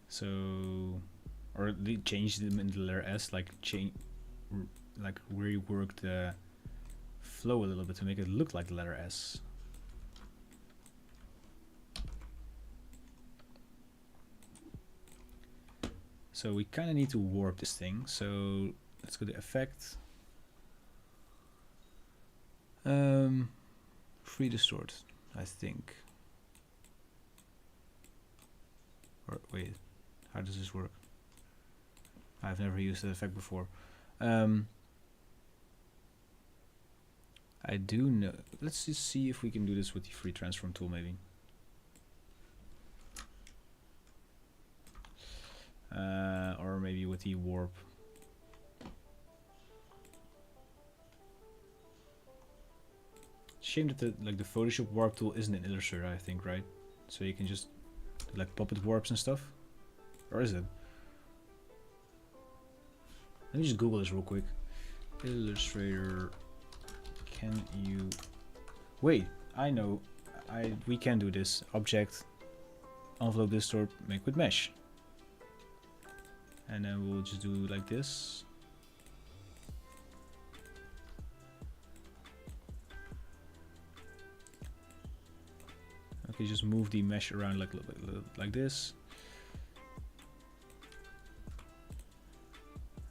Speaker 1: So, or change them into the letter S, like like rework the flow a little bit to make it look like the letter S. So we kind of need to warp this thing. So let's go to effect. Free distort, I think. Or wait, how does this work? I've never used that effect before. I do know. Let's just see if we can do this with the free transform tool, maybe. Or maybe with the warp. Shame that the Photoshop warp tool isn't in Illustrator, I think, right? So you can just do like puppet warps and stuff. Or is it? Let me just Google this real quick. Illustrator, can you... Wait, I know. We can do this. Object, envelope distort, make with mesh. And then we'll just do like this. Okay, just move the mesh around like this.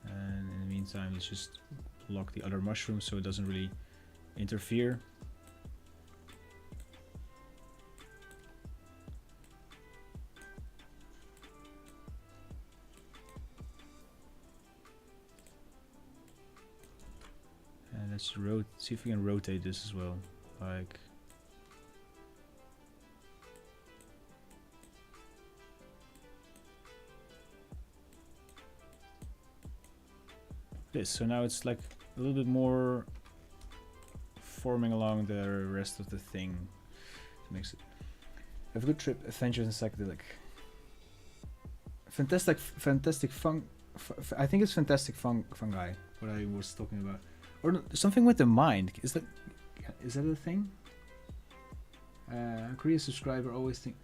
Speaker 1: And in the meantime, let's just lock the other mushroom so it doesn't really interfere. And let's see if we can rotate this as well, like this. So now it's like a little bit more forming along the rest of the thing. It makes it have a good trip. Adventures in psychedelic. Fantastic fun. I think it's fantastic fungi. What I was talking about, or something with the mind. Is that a thing? Korea subscriber always think.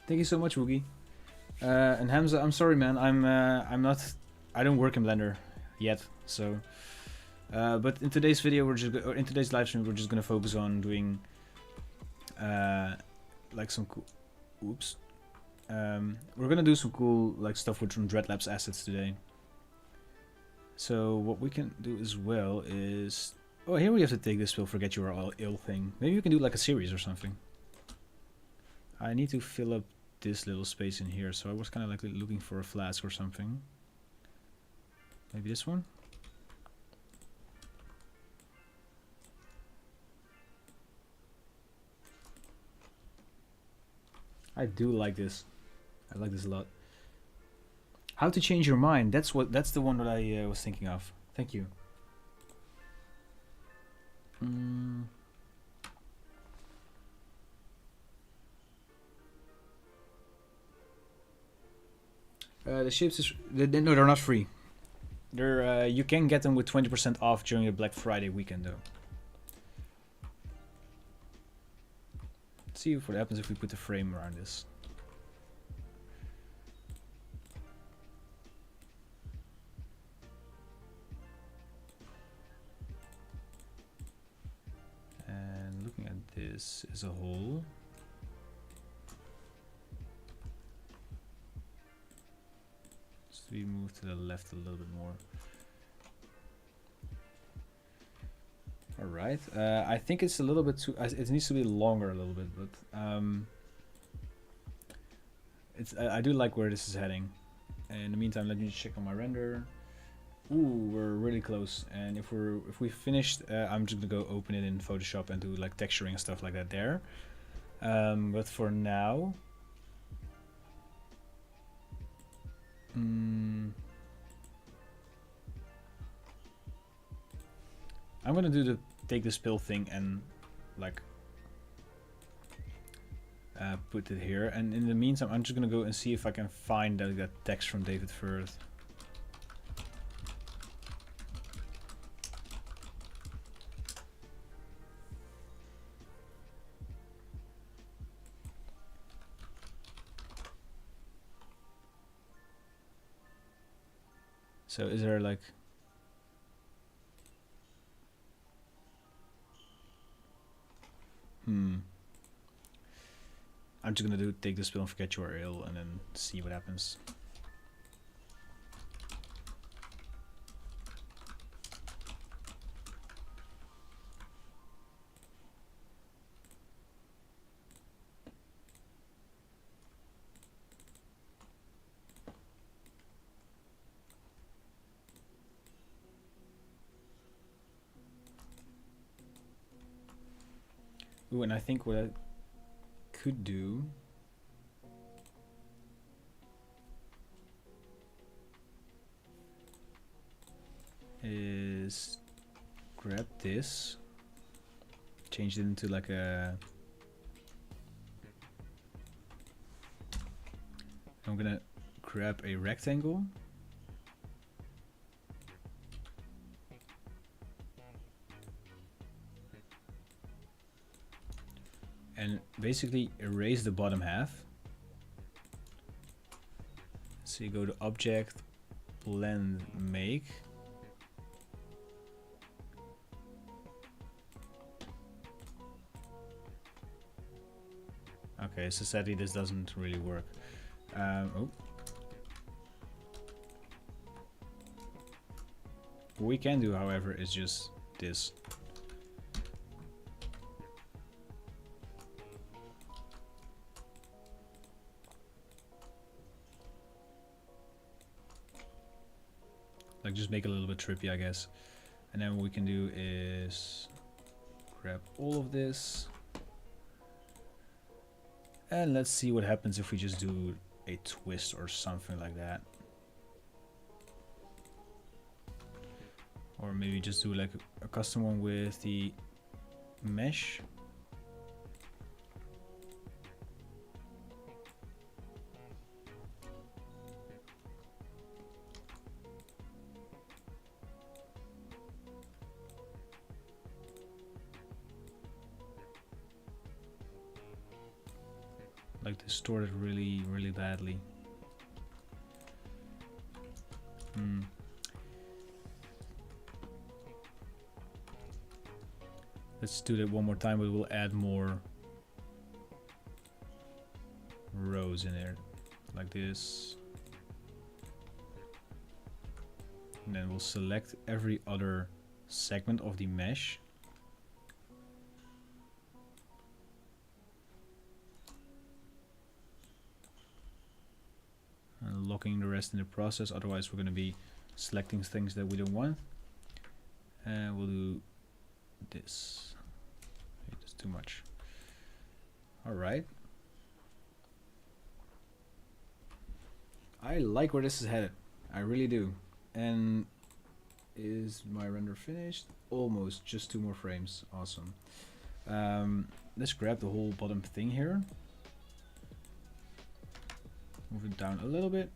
Speaker 1: Thank you so much, Woogie. And Hamza, I'm sorry, man. I'm not. I don't work in Blender yet, so. But in today's video, in today's live stream, we're just gonna focus on doing, like some cool. Oops. We're gonna do some cool like stuff with some Dreadlabs assets today. So what we can do as well is, oh, here we have to take this will forget you are all ill thing. Maybe we can do like a series or something. I need to fill up this little space in here, so I was kind of like looking for a flask or something. Maybe this one. I do like this. I like this a lot. How to change your mind? That's the one that I was thinking of. Thank you. The shapes no, they're not free. They're you can get them with 20% off during the Black Friday weekend though. Let's see what happens if we put the frame around this. this is a hole. So we move to the left a little bit more. Alright, I think it's a little bit too, it needs to be longer a little bit, but I do like where this is heading. In the meantime, let me check on my render. Ooh, we're really close. And if we finished, I'm just gonna go open it in Photoshop and do like texturing and stuff like that there. But for now, I'm gonna do the take this pill thing and like put it here. And in the meantime, I'm just gonna go and see if I can find that text from David Firth. So is there like I'm just gonna take this pill and forget you are ill and then see what happens. Ooh, and I think what I could do is grab this, change it into like a, I'm gonna grab a rectangle, and basically erase the bottom half. So you go to Object, Blend, Make. Okay, so sadly this doesn't really work. Oh. What we can do, however, is just this. Like just make it a little bit trippy, I guess. And then what we can do is grab all of this. And let's see what happens if we just do a twist or something like that. Or maybe just do like a custom one with the mesh. Like distorted really, really badly. Let's do that one more time, but we'll add more rows in there, like this. And then we'll select every other segment of the mesh. And locking the rest in the process, otherwise we're going to be selecting things that we don't want. And we'll do this. It's too much. Alright. I like where this is headed. I really do. And is my render finished? Almost. Just 2 more frames. Awesome. Let's grab the whole bottom thing here. Move it down a little bit.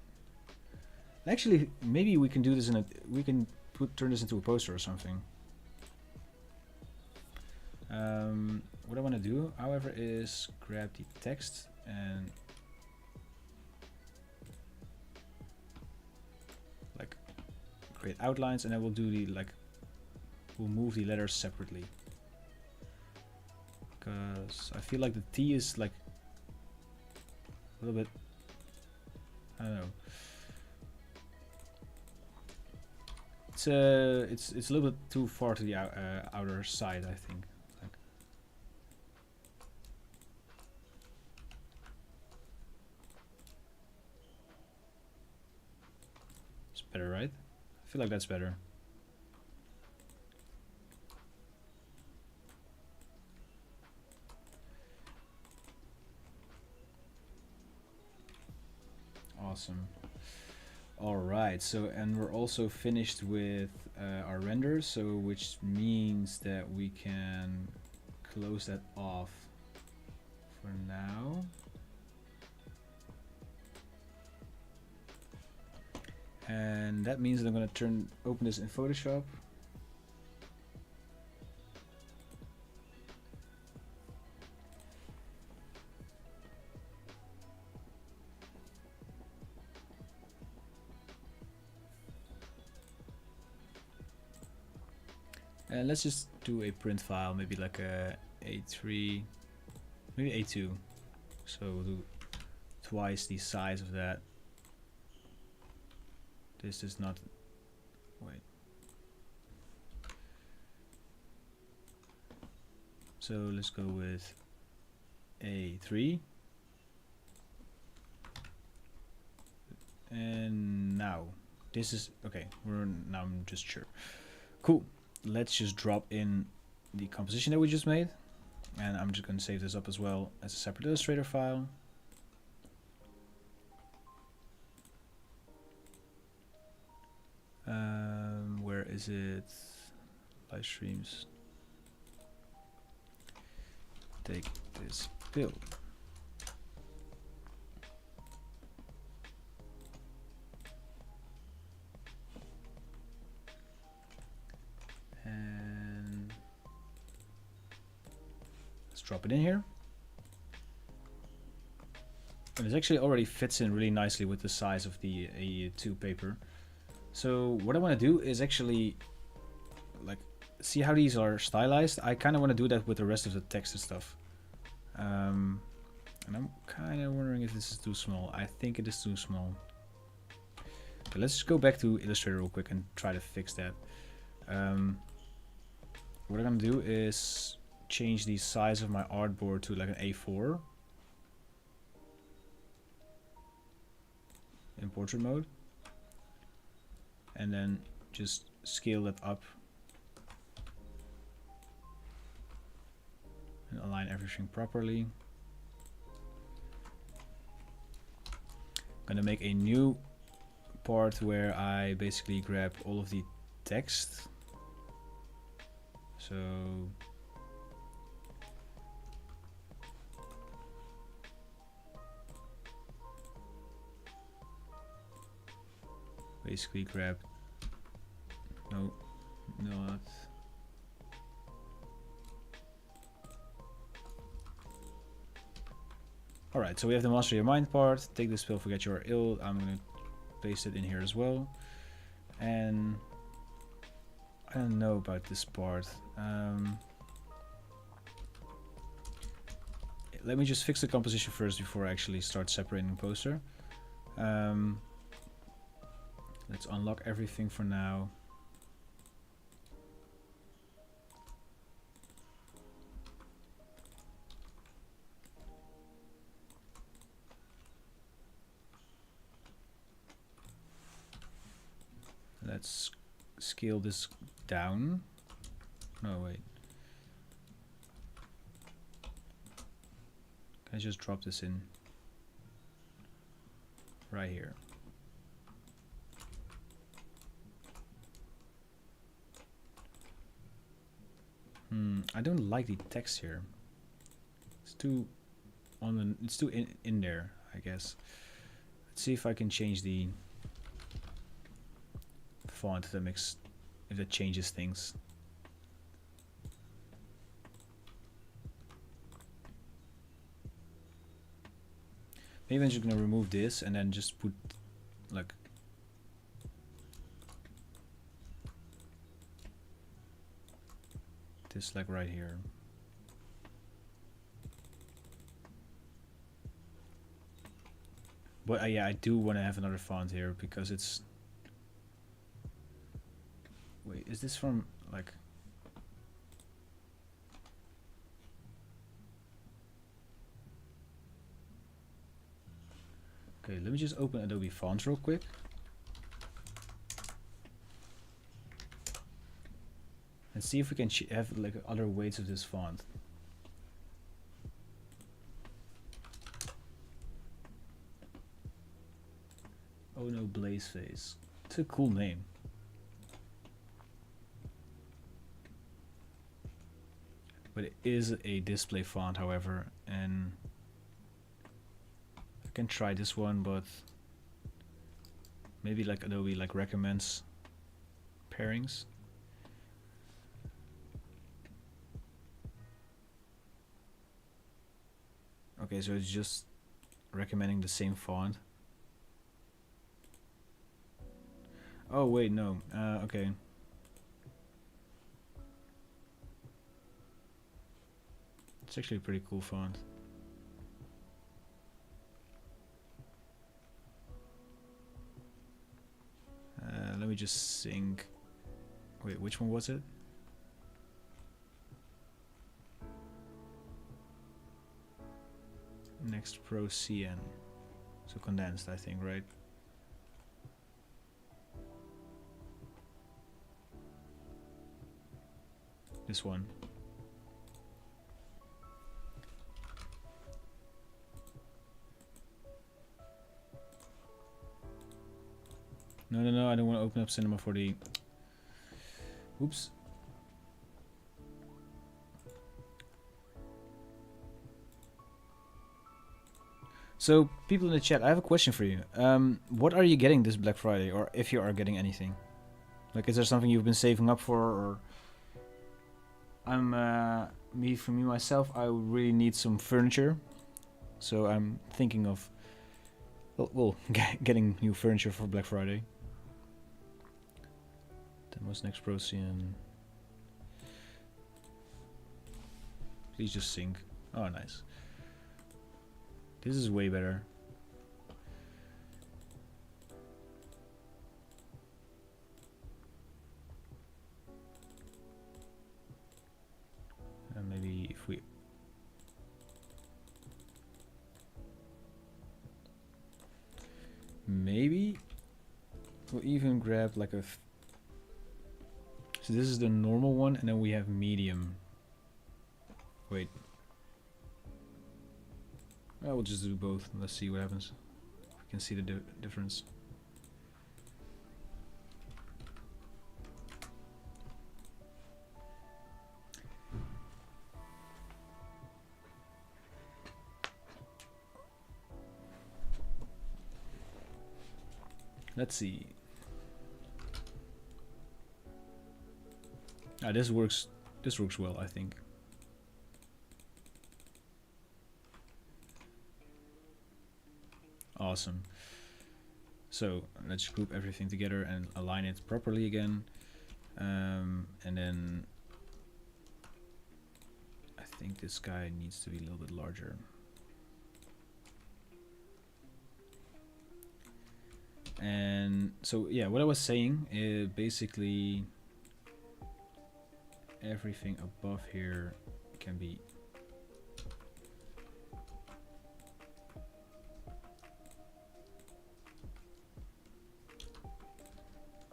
Speaker 1: Actually, maybe we can do this in a. We can turn this into a poster or something. What I want to do, however, is grab the text and like create outlines, and then we'll do the we'll move the letters separately. because I feel like the T is like a little bit, I don't know. It's a little bit too far to the outer side, I think. Like, it's better, right? I feel like that's better. Awesome. All right, so and we're also finished with our render, so which means that we can close that off for now. And that means that I'm going to open this in Photoshop. And let's just do a print file, maybe like a A3, maybe A2. So we'll do twice the size of that. This is not, wait. So let's go with A3. And now, this is, okay, now I'm just sure. Cool. Let's just drop in the composition that we just made, and I'm just going to save this up as well as a separate Illustrator file. Where is it? Live streams. Take this pill. And let's drop it in here. And it actually already fits in really nicely with the size of the A2 paper. So what I want to do is actually like see how these are stylized. I kind of want to do that with the rest of the text and stuff. And I'm kind of wondering if this is too small. I think it is too small. Okay, let's just go back to Illustrator real quick and try to fix that. What I'm gonna do is change the size of my artboard to like an A4 in portrait mode, and then just scale it up and align everything properly. I'm gonna make a new part where I basically grab all of the text. So basically grab, no, not. Alright, so we have the master your mind part. Take this pill, forget your ill. I'm gonna paste it in here as well. And I don't know about this part. Let me just fix the composition first before I actually start separating the poster. Let's unlock everything for now. Let's scale this down. No, wait. Can I just drop this in right here? I don't like the text here. It's too on the. It's too in there, I guess. Let's see if I can change the font if that changes things. Maybe I'm just gonna remove this and then just put like this like right here. But yeah, I do want to have another font here because it's... Wait, is this from like... Okay, let me just open Adobe Fonts real quick. And see if we can have like other weights of this font. Oh no, Blazeface. It's a cool name. But it is a display font, however, and I can try this one, but maybe like Adobe like recommends pairings. Okay, so it's just recommending the same font. Oh wait, no. Okay. It's actually a pretty cool font. Let me just sync. Wait, which one was it? Next Pro CN. So condensed, I think, right? This one. No, I don't want to open up Cinema 4D. Oops. So, people in the chat, I have a question for you. What are you getting this Black Friday, or if you are getting anything? Like, is there something you've been saving up for, or... For me myself, I really need some furniture. So I'm thinking of, well, getting new furniture for Black Friday. Then what's next, Procyon? Please just sync. Oh, nice. This is way better. And maybe if we... Maybe we'll even grab like a... So this is the normal one, and then we have medium. Wait. I will just do both. Let's see what happens. If we can see the difference. Let's see. Ah, this works well, I think. Awesome. So let's group everything together and align it properly again. And then I think this guy needs to be a little bit larger. And so yeah, what I was saying is basically everything above here can be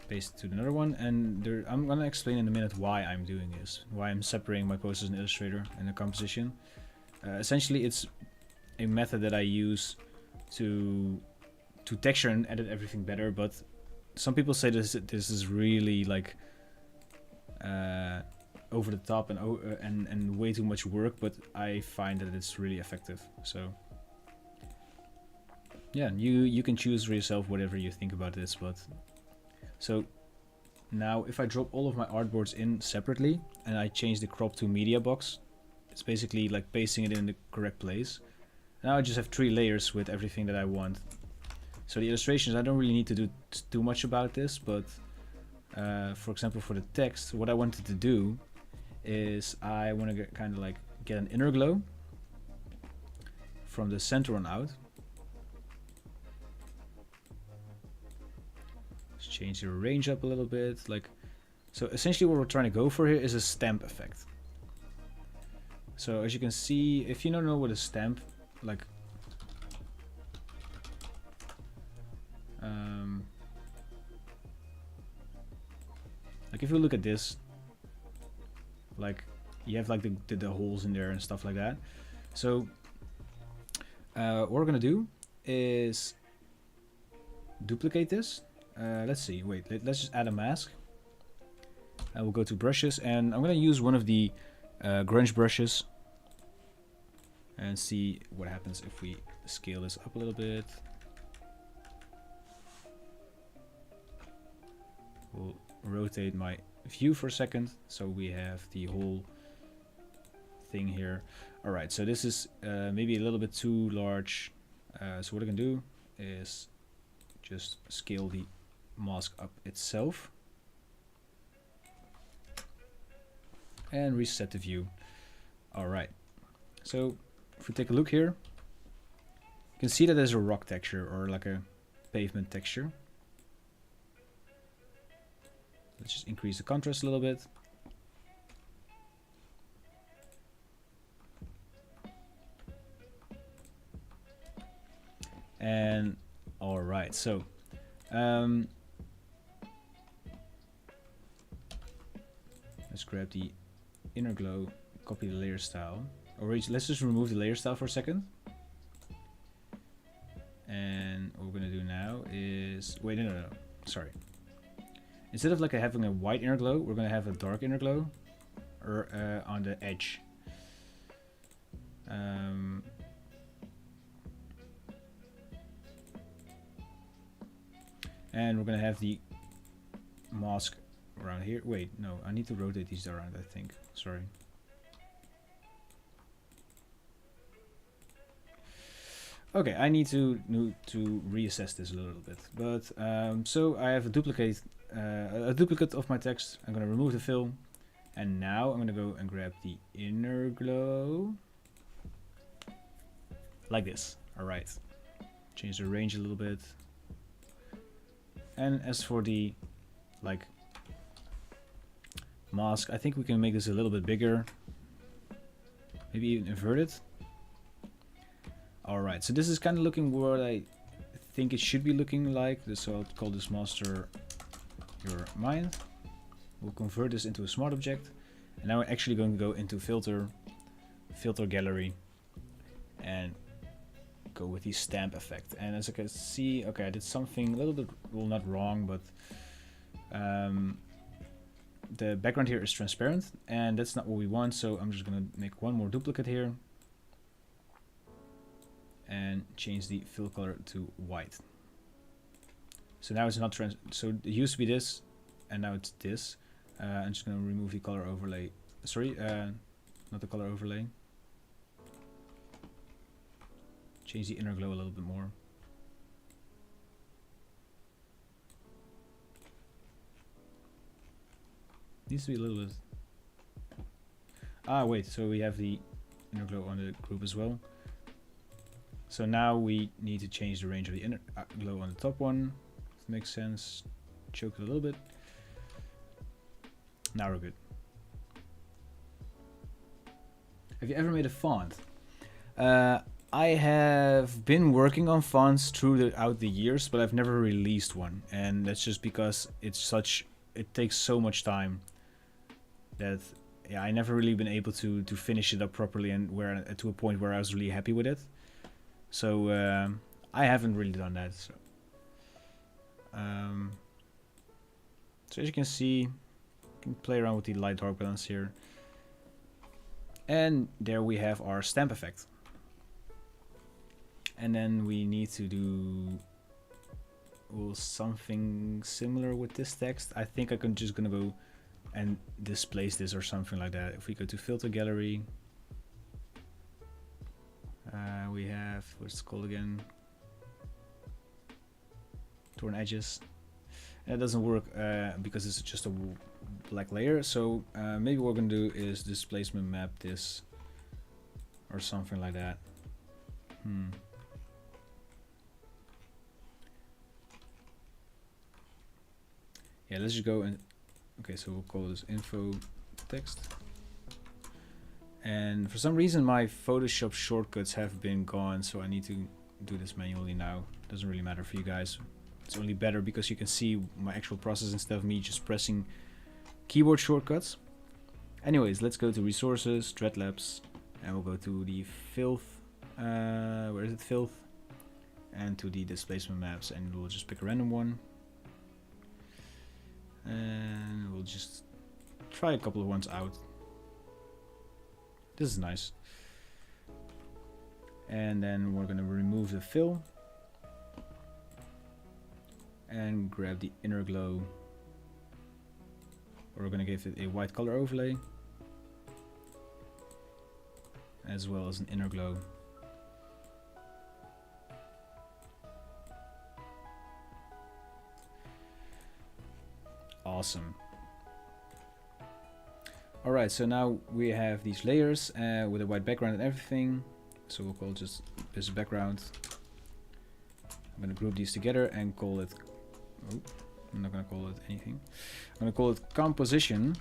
Speaker 1: pasted to another one, and I'm gonna explain in a minute why I'm doing this, why I'm separating my posters in Illustrator and the composition. Essentially, it's a method that I use to texture and edit everything better, but some people say this is really like over the top and way too much work, but I find that it's really effective. So yeah, you can choose for yourself whatever you think about this. But so now if I drop all of my artboards in separately and I change the crop to media box, it's basically like pasting it in the correct place. Now I just have 3 layers with everything that I want. So the illustrations, I don't really need to do too much about this, but for example, for the text, what I wanted to do is I want to kind of like get an inner glow from the center on out. change the range up a little bit. Like, so essentially what we're trying to go for here is a stamp effect. So as you can see, if you don't know what a stamp, like, if you look at this, like, you have like the holes in there and stuff like that. So what we're gonna do is duplicate this. Let's see, wait, let's just add a mask. We'll go to brushes, and I'm gonna use one of the grunge brushes and see what happens if we scale this up a little bit. We'll rotate my view for a second so we have the whole thing here. Alright, so this is maybe a little bit too large. So what I can do is just scale the mask up itself and reset the view. Alright, so if we take a look here, you can see that there's a rock texture or like a pavement texture. Let's just increase the contrast a little bit. And alright, so let's grab the inner glow, copy the layer style. Or let's just remove the layer style for a second. And what we're gonna do now is, wait, no, sorry. Instead of like having a white inner glow, we're gonna have a dark inner glow, or on the edge. And we're gonna have the mask around here. Wait, no, I need to rotate these around, I think. Sorry. Okay, I need to reassess this a little bit. But so I have a duplicate of my text. I'm gonna remove the fill, and now I'm gonna go and grab the inner glow, like this. All right, change the range a little bit. And as for the like mask, I think we can make this a little bit bigger, maybe even invert it. Alright, so this is kind of looking what I think it should be looking like. So I'll call this master your mind. We'll convert this into a smart object, and now we're actually going to go into filter gallery and go with the stamp effect. And as I can see, okay, I did something a little bit, well, not wrong, but the background here is transparent, and that's not what we want. So I'm just gonna make one more duplicate here and change the fill color to white. So now it's not so it used to be this, and now it's this. I'm just gonna remove the color overlay. Sorry, not the color overlay. Change the inner glow a little bit more. Needs to be a little bit. Ah, wait, so we have the inner glow on the group as well. So now we need to change the range of the inner glow on the top one. If it makes sense. Choke it a little bit. Now we're good. Have you ever made a font? I have been working on fonts throughout the years, but I've never released one, and that's just because it takes so much time that I never really been able to finish it up properly and to a point where I was really happy with it. So I haven't really done that. So as you can see, you can play around with the light dark balance here, and there we have our stamp effect. And then we need to do something similar with this text. I think I'm just gonna go and displace this or something like that. If we go to filter gallery, we have, what's it called again? Torn edges. And it doesn't work because it's just a black layer. So maybe what we're gonna do is displacement map this or something like that. Yeah, let's just go and okay, so we'll call this info text. And for some reason my Photoshop shortcuts have been gone, so I need to do this manually now. Doesn't really matter for you guys. It's only better because you can see my actual process instead of me just pressing keyboard shortcuts. Anyways, let's go to resources, Dreadlabs, and we'll go to the filth. Where is it? Filth. And to the displacement maps, and we'll just pick a random one. And we'll just try a couple of ones out. This is nice. And then we're gonna remove the fill and grab the inner glow. We're gonna give it a white color overlay as well as an inner glow. Awesome. Alright, so now we have these layers with a white background and everything. So we'll call just this background. I'm gonna group these together and call it, oh, I'm not gonna call it anything. I'm gonna call it composition.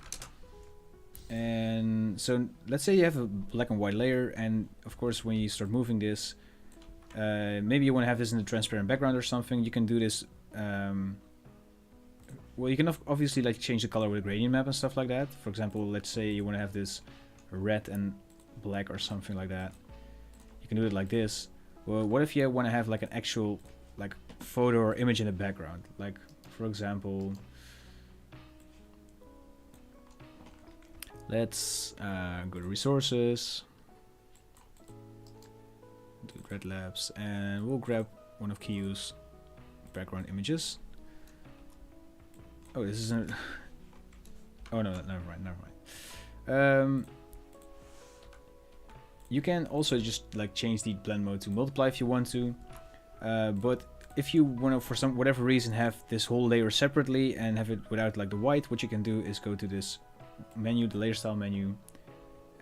Speaker 1: And so let's say you have a black and white layer, and of course when you start moving this, maybe you want to have this in a transparent background or something. You can do this, well, you can obviously like change the color with a gradient map and stuff like that. For example, let's say you want to have this red and black or something like that. You can do it like this. Well, what if you want to have like an actual like photo or image in the background? Like, for example, let's go to resources, do Dreadlabs, and we'll grab one of Q's background images. Oh, this isn't. Oh no, never mind. You can also just like change the blend mode to multiply if you want to, but if you want to, for some whatever reason, have this whole layer separately and have it without like the white, what you can do is go to this menu, the layer style menu,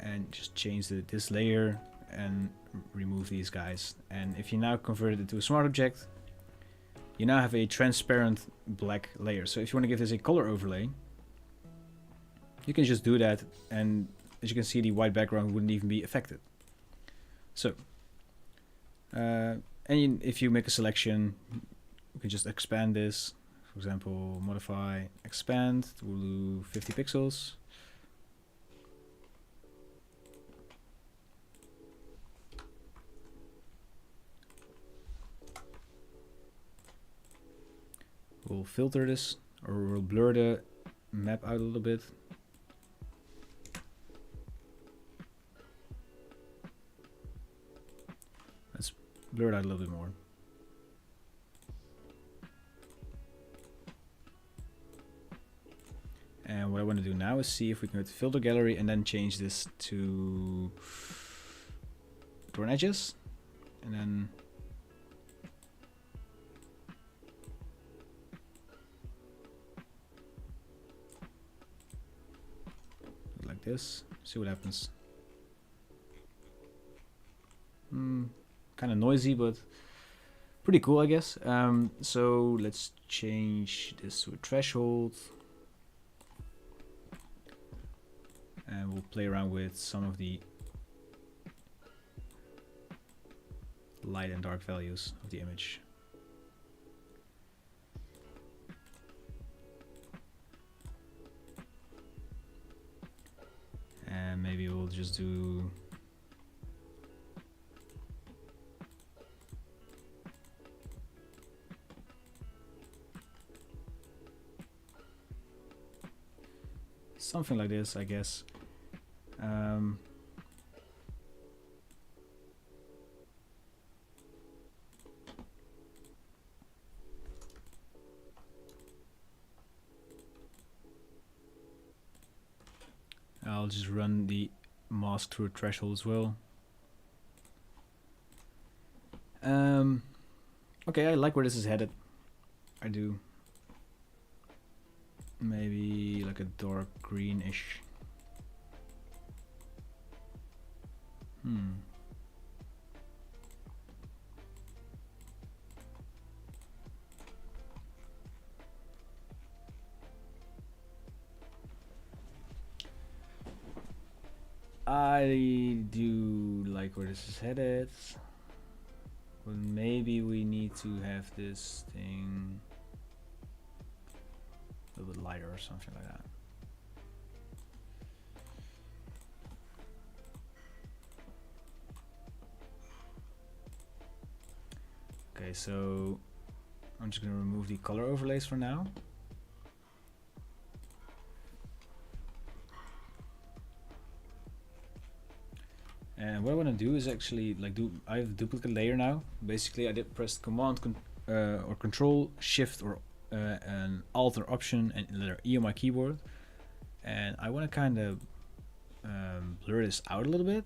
Speaker 1: and just change this layer and remove these guys. And if you now convert it to a smart object, you now have a transparent black layer. So if you want to give this a color overlay, you can just do that, and as you can see, the white background wouldn't even be affected. So, and if you make a selection, you can just expand this. For example, modify, expand, we'll do 50 pixels. We'll filter this, or we'll blur the map out a little bit. Let's blur it out a little bit more. And what I want to do now is see if we can go to filter gallery and then change this to torn edges, and then like this. See what happens. Kind of noisy, but pretty cool, I guess. So let's change this to a threshold. And we'll play around with some of the light and dark values of the image. And maybe we'll just do something like this, I guess. I'll just run the mask through a threshold as well. Okay, I like where this is headed. I do. Maybe like a dark greenish. I do like where this is headed. But maybe we need to have this thing a little bit lighter or something like that. Okay, so I'm just gonna remove the color overlays for now. And what I want to do is actually like I have a duplicate layer now. Basically, I did press Command or Control Shift or an Alt or Option and letter E on my keyboard, and I want to kind of blur this out a little bit,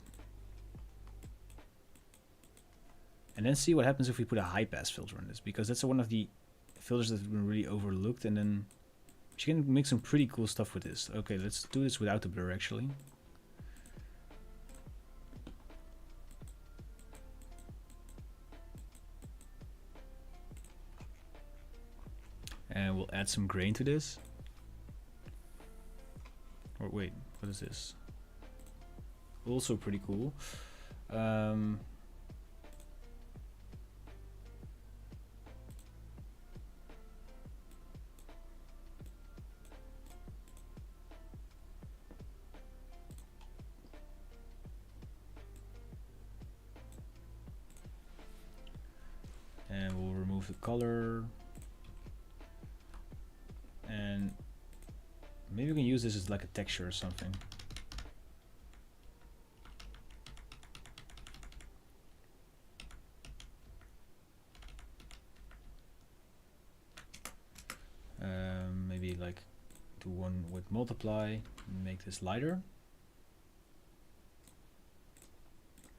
Speaker 1: and then see what happens if we put a high pass filter on this, because that's one of the filters that's been really overlooked, and then you can make some pretty cool stuff with this. Okay, let's do this without the blur actually. And we'll add some grain to this. Or wait, what is this? Also pretty cool. And we'll remove the color. And maybe we can use this as like a texture or something. Maybe like do one with multiply and make this lighter,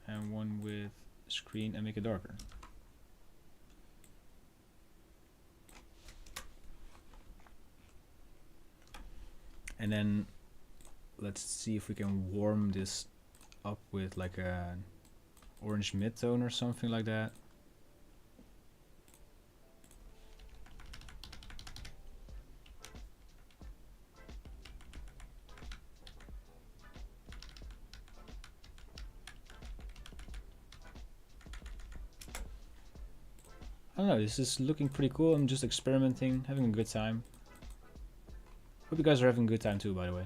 Speaker 1: and one with screen and make it darker. And then let's see if we can warm this up with like a orange mid-tone or something like that. I don't know, this is looking pretty cool. I'm just experimenting, having a good time. Hope you guys are having a good time too, by the way.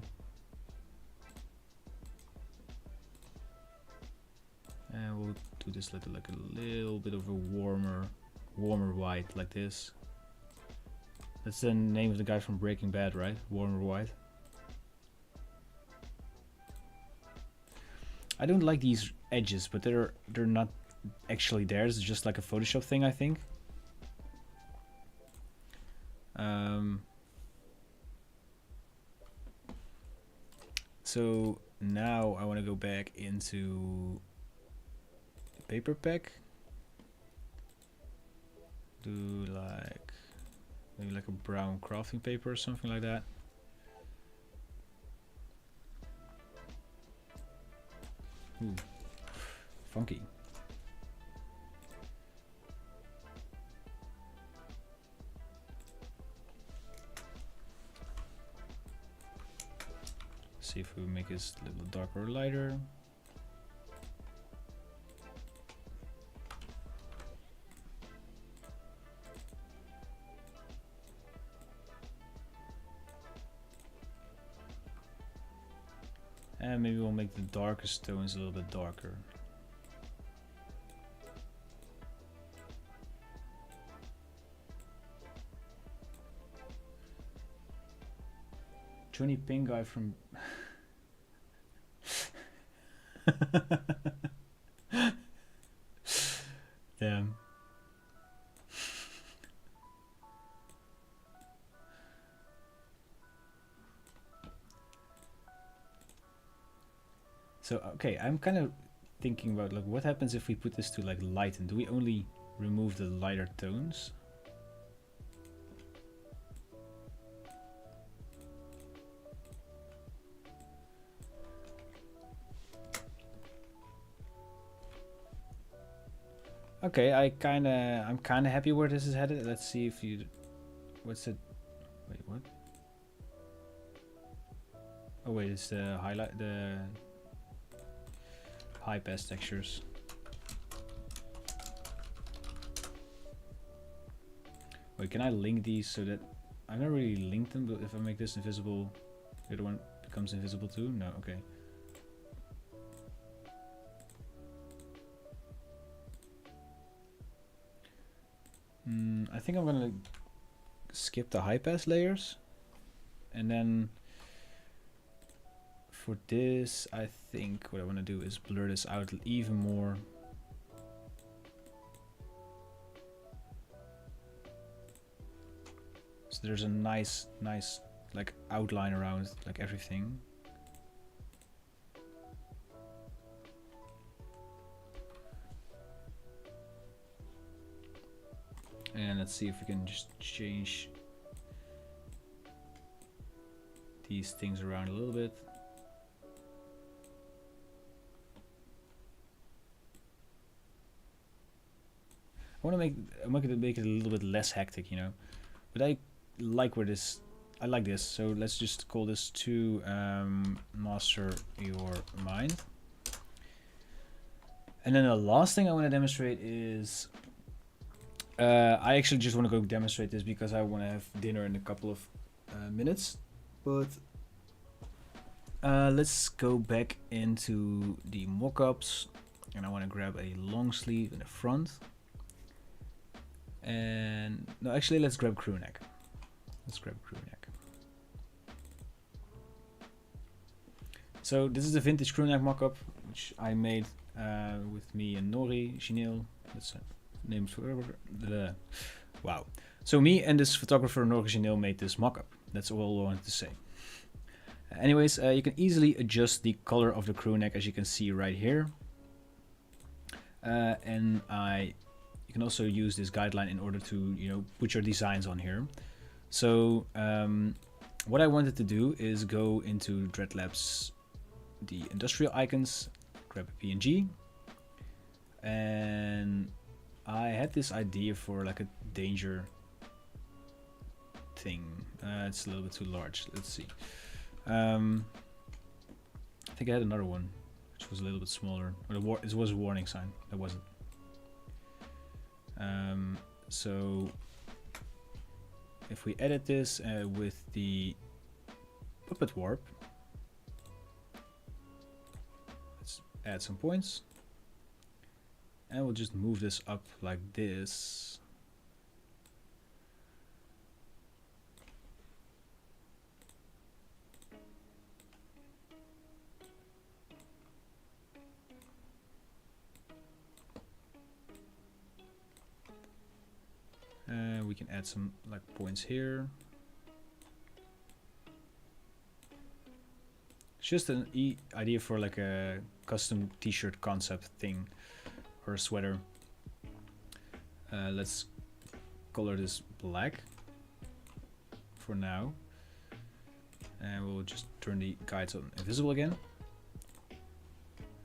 Speaker 1: And we'll do this like a little bit of a warmer white, like this. That's the name of the guy from Breaking Bad, right? Warmer white. I don't like these edges, but they're not actually there. It's just like a Photoshop thing, I think. So now I want to go back into the paper pack. Do like maybe like a brown crafting paper or something like that. Ooh, funky. See if we make this a little darker or lighter. And maybe we'll make the darkest tones a little bit darker. Johnny Pink guy from damn. So okay, I'm kind of thinking about like what happens if we put this to like lighten. Do we only remove the lighter tones? Okay, I'm kinda happy where this is headed. Let's see if you, what's it? Wait, what? Oh wait, it's the highlight, the high pass textures. Wait, can I link these so that I've never really linked them, but if I make this invisible, the other one becomes invisible too? No, okay. I think I'm gonna skip the high pass layers, and then for this, I think what I want to do is blur this out even more. So there's a nice like outline around like everything. And let's see if we can just change these things around a little bit. I want to make it a little bit less hectic, you know. But I like I like this. So let's just call this to master your mind. And then the last thing I want to demonstrate is I actually just want to go demonstrate this because I want to have dinner in a couple of minutes. But let's go back into the mockups, and I want to grab a long sleeve in the front. And no, actually, let's grab crew neck. So this is a vintage crew neck mockup, which I made with me and Nori Chineel. That's names forever. Wow. So me and this photographer Nori Chineel made this mockup. That's all I wanted to say. Anyways, you can easily adjust the color of the crew neck, as you can see right here. And you can also use this guideline in order to, you know, put your designs on here. So what I wanted to do is go into Dreadlabs, the industrial icons, grab a PNG, and I had this idea for like a danger thing. It's a little bit too large. Let's see. I think I had another one which was a little bit smaller. Or it was a warning sign. That wasn't. So if we edit this with the puppet warp, let's add some points, and we'll just move this up like this. We can add some like points here. It's just an idea for like a custom t-shirt concept thing or a sweater. Let's color this black for now, and we'll just turn the guides on invisible again.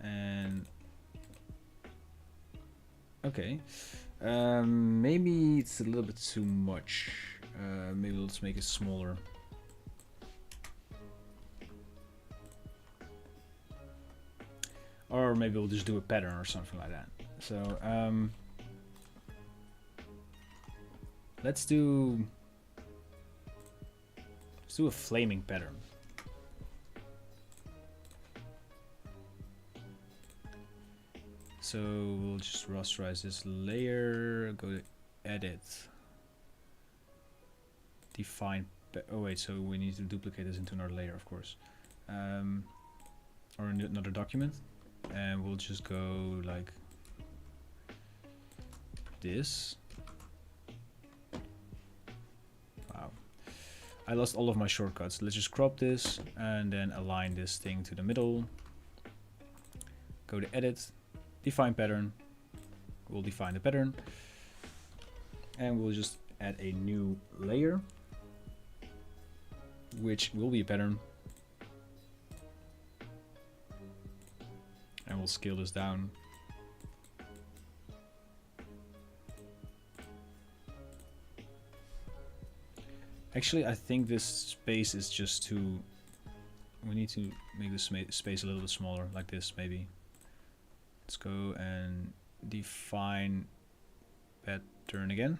Speaker 1: And okay. Maybe it's a little bit too much. Maybe let's make it smaller. Or maybe we'll just do a pattern or something like that. So let's do a flaming pattern. So we'll just rasterize this layer, go to edit, define, oh wait, so we need to duplicate this into another layer, of course, or another document, and we'll just go like this. Wow, I lost all of my shortcuts. Let's just crop this and then align this thing to the middle. Go to edit, define pattern. We'll define the pattern, and we'll just add a new layer, which will be a pattern, and we'll scale this down. Actually, I think this space is just too, we need to make this space a little bit smaller, like this maybe. Let's go and define pattern again.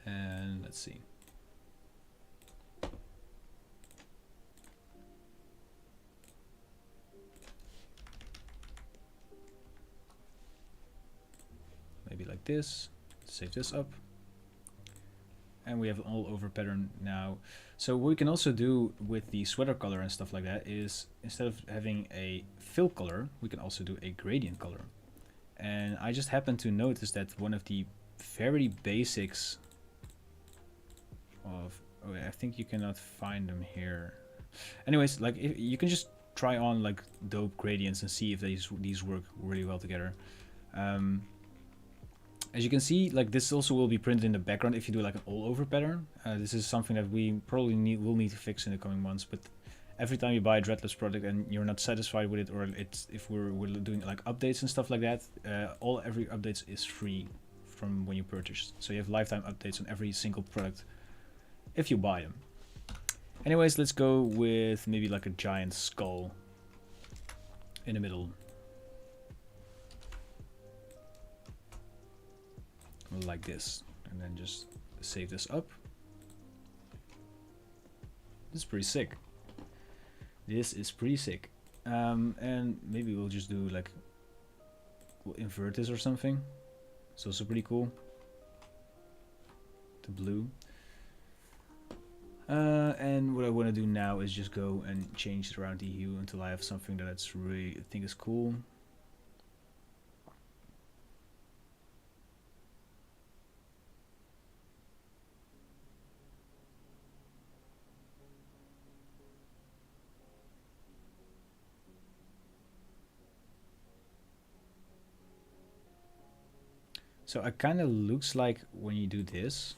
Speaker 1: And let's see. Maybe like this. Save this up. And we have an all over pattern now. So what we can also do with the sweater color and stuff like that is, instead of having a fill color, we can also do a gradient color. And I just happened to notice that one of the very basics of, oh, I think you cannot find them here. Anyways, like you can just try on like dope gradients and see if these work really well together. As you can see, like this also will be printed in the background if you do like an all over pattern. This is something that we probably will need to fix in the coming months, but every time you buy a Dreadlabs product and you're not satisfied with it, or if we're doing like updates and stuff like that, every updates is free from when you purchase. So you have lifetime updates on every single product if you buy them. Anyways, let's go with maybe like a giant skull in the middle. Like this, and then just save this up. This is pretty sick. This is pretty sick. And maybe we'll just do like, we'll invert this or something. It's also pretty cool. The blue. And what I want to do now is just go and change the round the hue until I have something that I really think is cool. So it kind of looks like when you do this,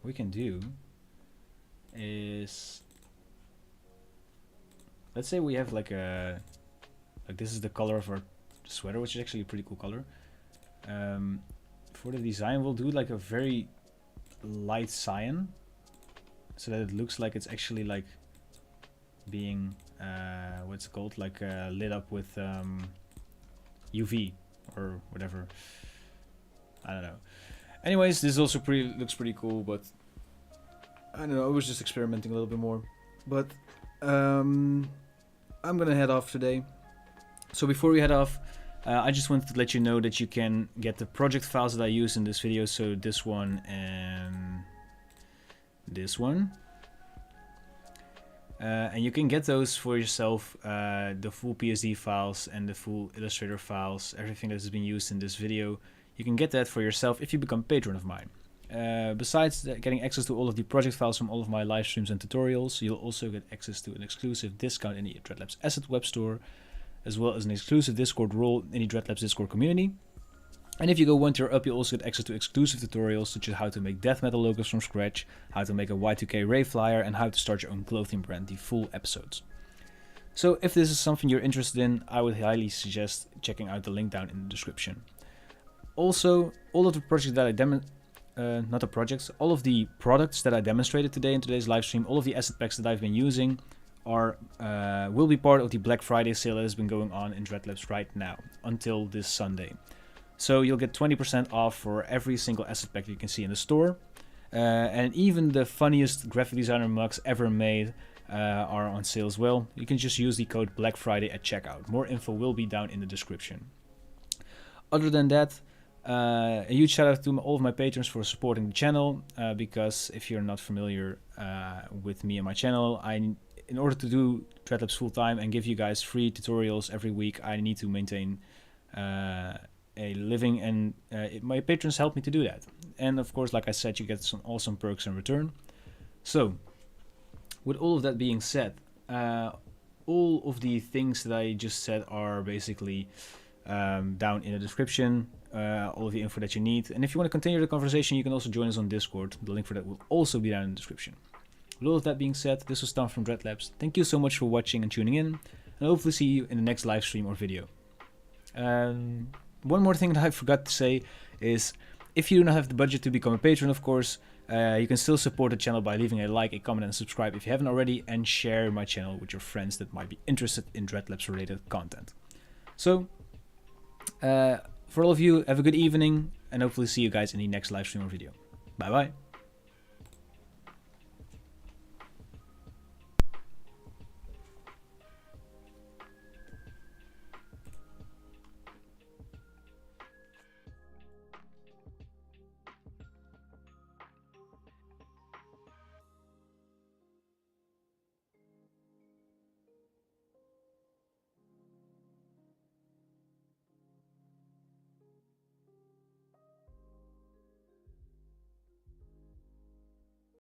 Speaker 1: what we can do is, let's say we have like this is the color of our sweater, which is actually a pretty cool color. For the design, we'll do like a very light cyan, so that it looks like it's actually like being, what's it called, like lit up with UV or whatever. I don't know. Anyways, this also looks pretty cool, but I don't know, I was just experimenting a little bit more. But I'm gonna head off today. So before we head off, I just wanted to let you know that you can get the project files that I use in this video. So this one and this one. And you can get those for yourself, the full PSD files and the full Illustrator files, everything that has been used in this video. You can get that for yourself if you become a patron of mine. Besides getting access to all of the project files from all of my live streams and tutorials, you'll also get access to an exclusive discount in the Dreadlabs Assets web store, as well as an exclusive Discord role in the Dreadlabs Discord community. And if you go one tier up, you'll also get access to exclusive tutorials such as how to make death metal logos from scratch, how to make a Y2K Ray flyer, and how to start your own clothing brand, the full episodes. So if this is something you're interested in, I would highly suggest checking out the link down in the description. Also, all of the projects that all of the products that I demonstrated today in today's live stream, all of the asset packs that I've been using will be part of the Black Friday sale that has been going on in Dreadlabs right now until this Sunday. So you'll get 20% off for every single asset pack you can see in the store. And even the funniest graphic designer mugs ever made are on sale as well. You can just use the code Black Friday at checkout. More info will be down in the description. Other than that, a huge shout out to all of my patrons for supporting the channel, because if you're not familiar with me and my channel, in order to do Dreadlabs full time and give you guys free tutorials every week, I need to maintain a living, and my patrons help me to do that. And of course, like I said, you get some awesome perks in return. So with all of that being said, all of the things that I just said are basically down in the description, all of the info that you need. And if you want to continue the conversation, you can also join us on Discord. The link for that will also be down in the description. With all of that being said, this was Tom from Dreadlabs. Thank you so much for watching and tuning in, and hopefully see you in the next live stream or video. One more thing that I forgot to say is, if you do not have the budget to become a patron, of course, You can still support the channel by leaving a like, a comment, and subscribe if you haven't already, and share my channel with your friends that might be interested in Dreadlabs related content. So, for all of you, have a good evening, and hopefully see you guys in the next live stream or video. Bye bye.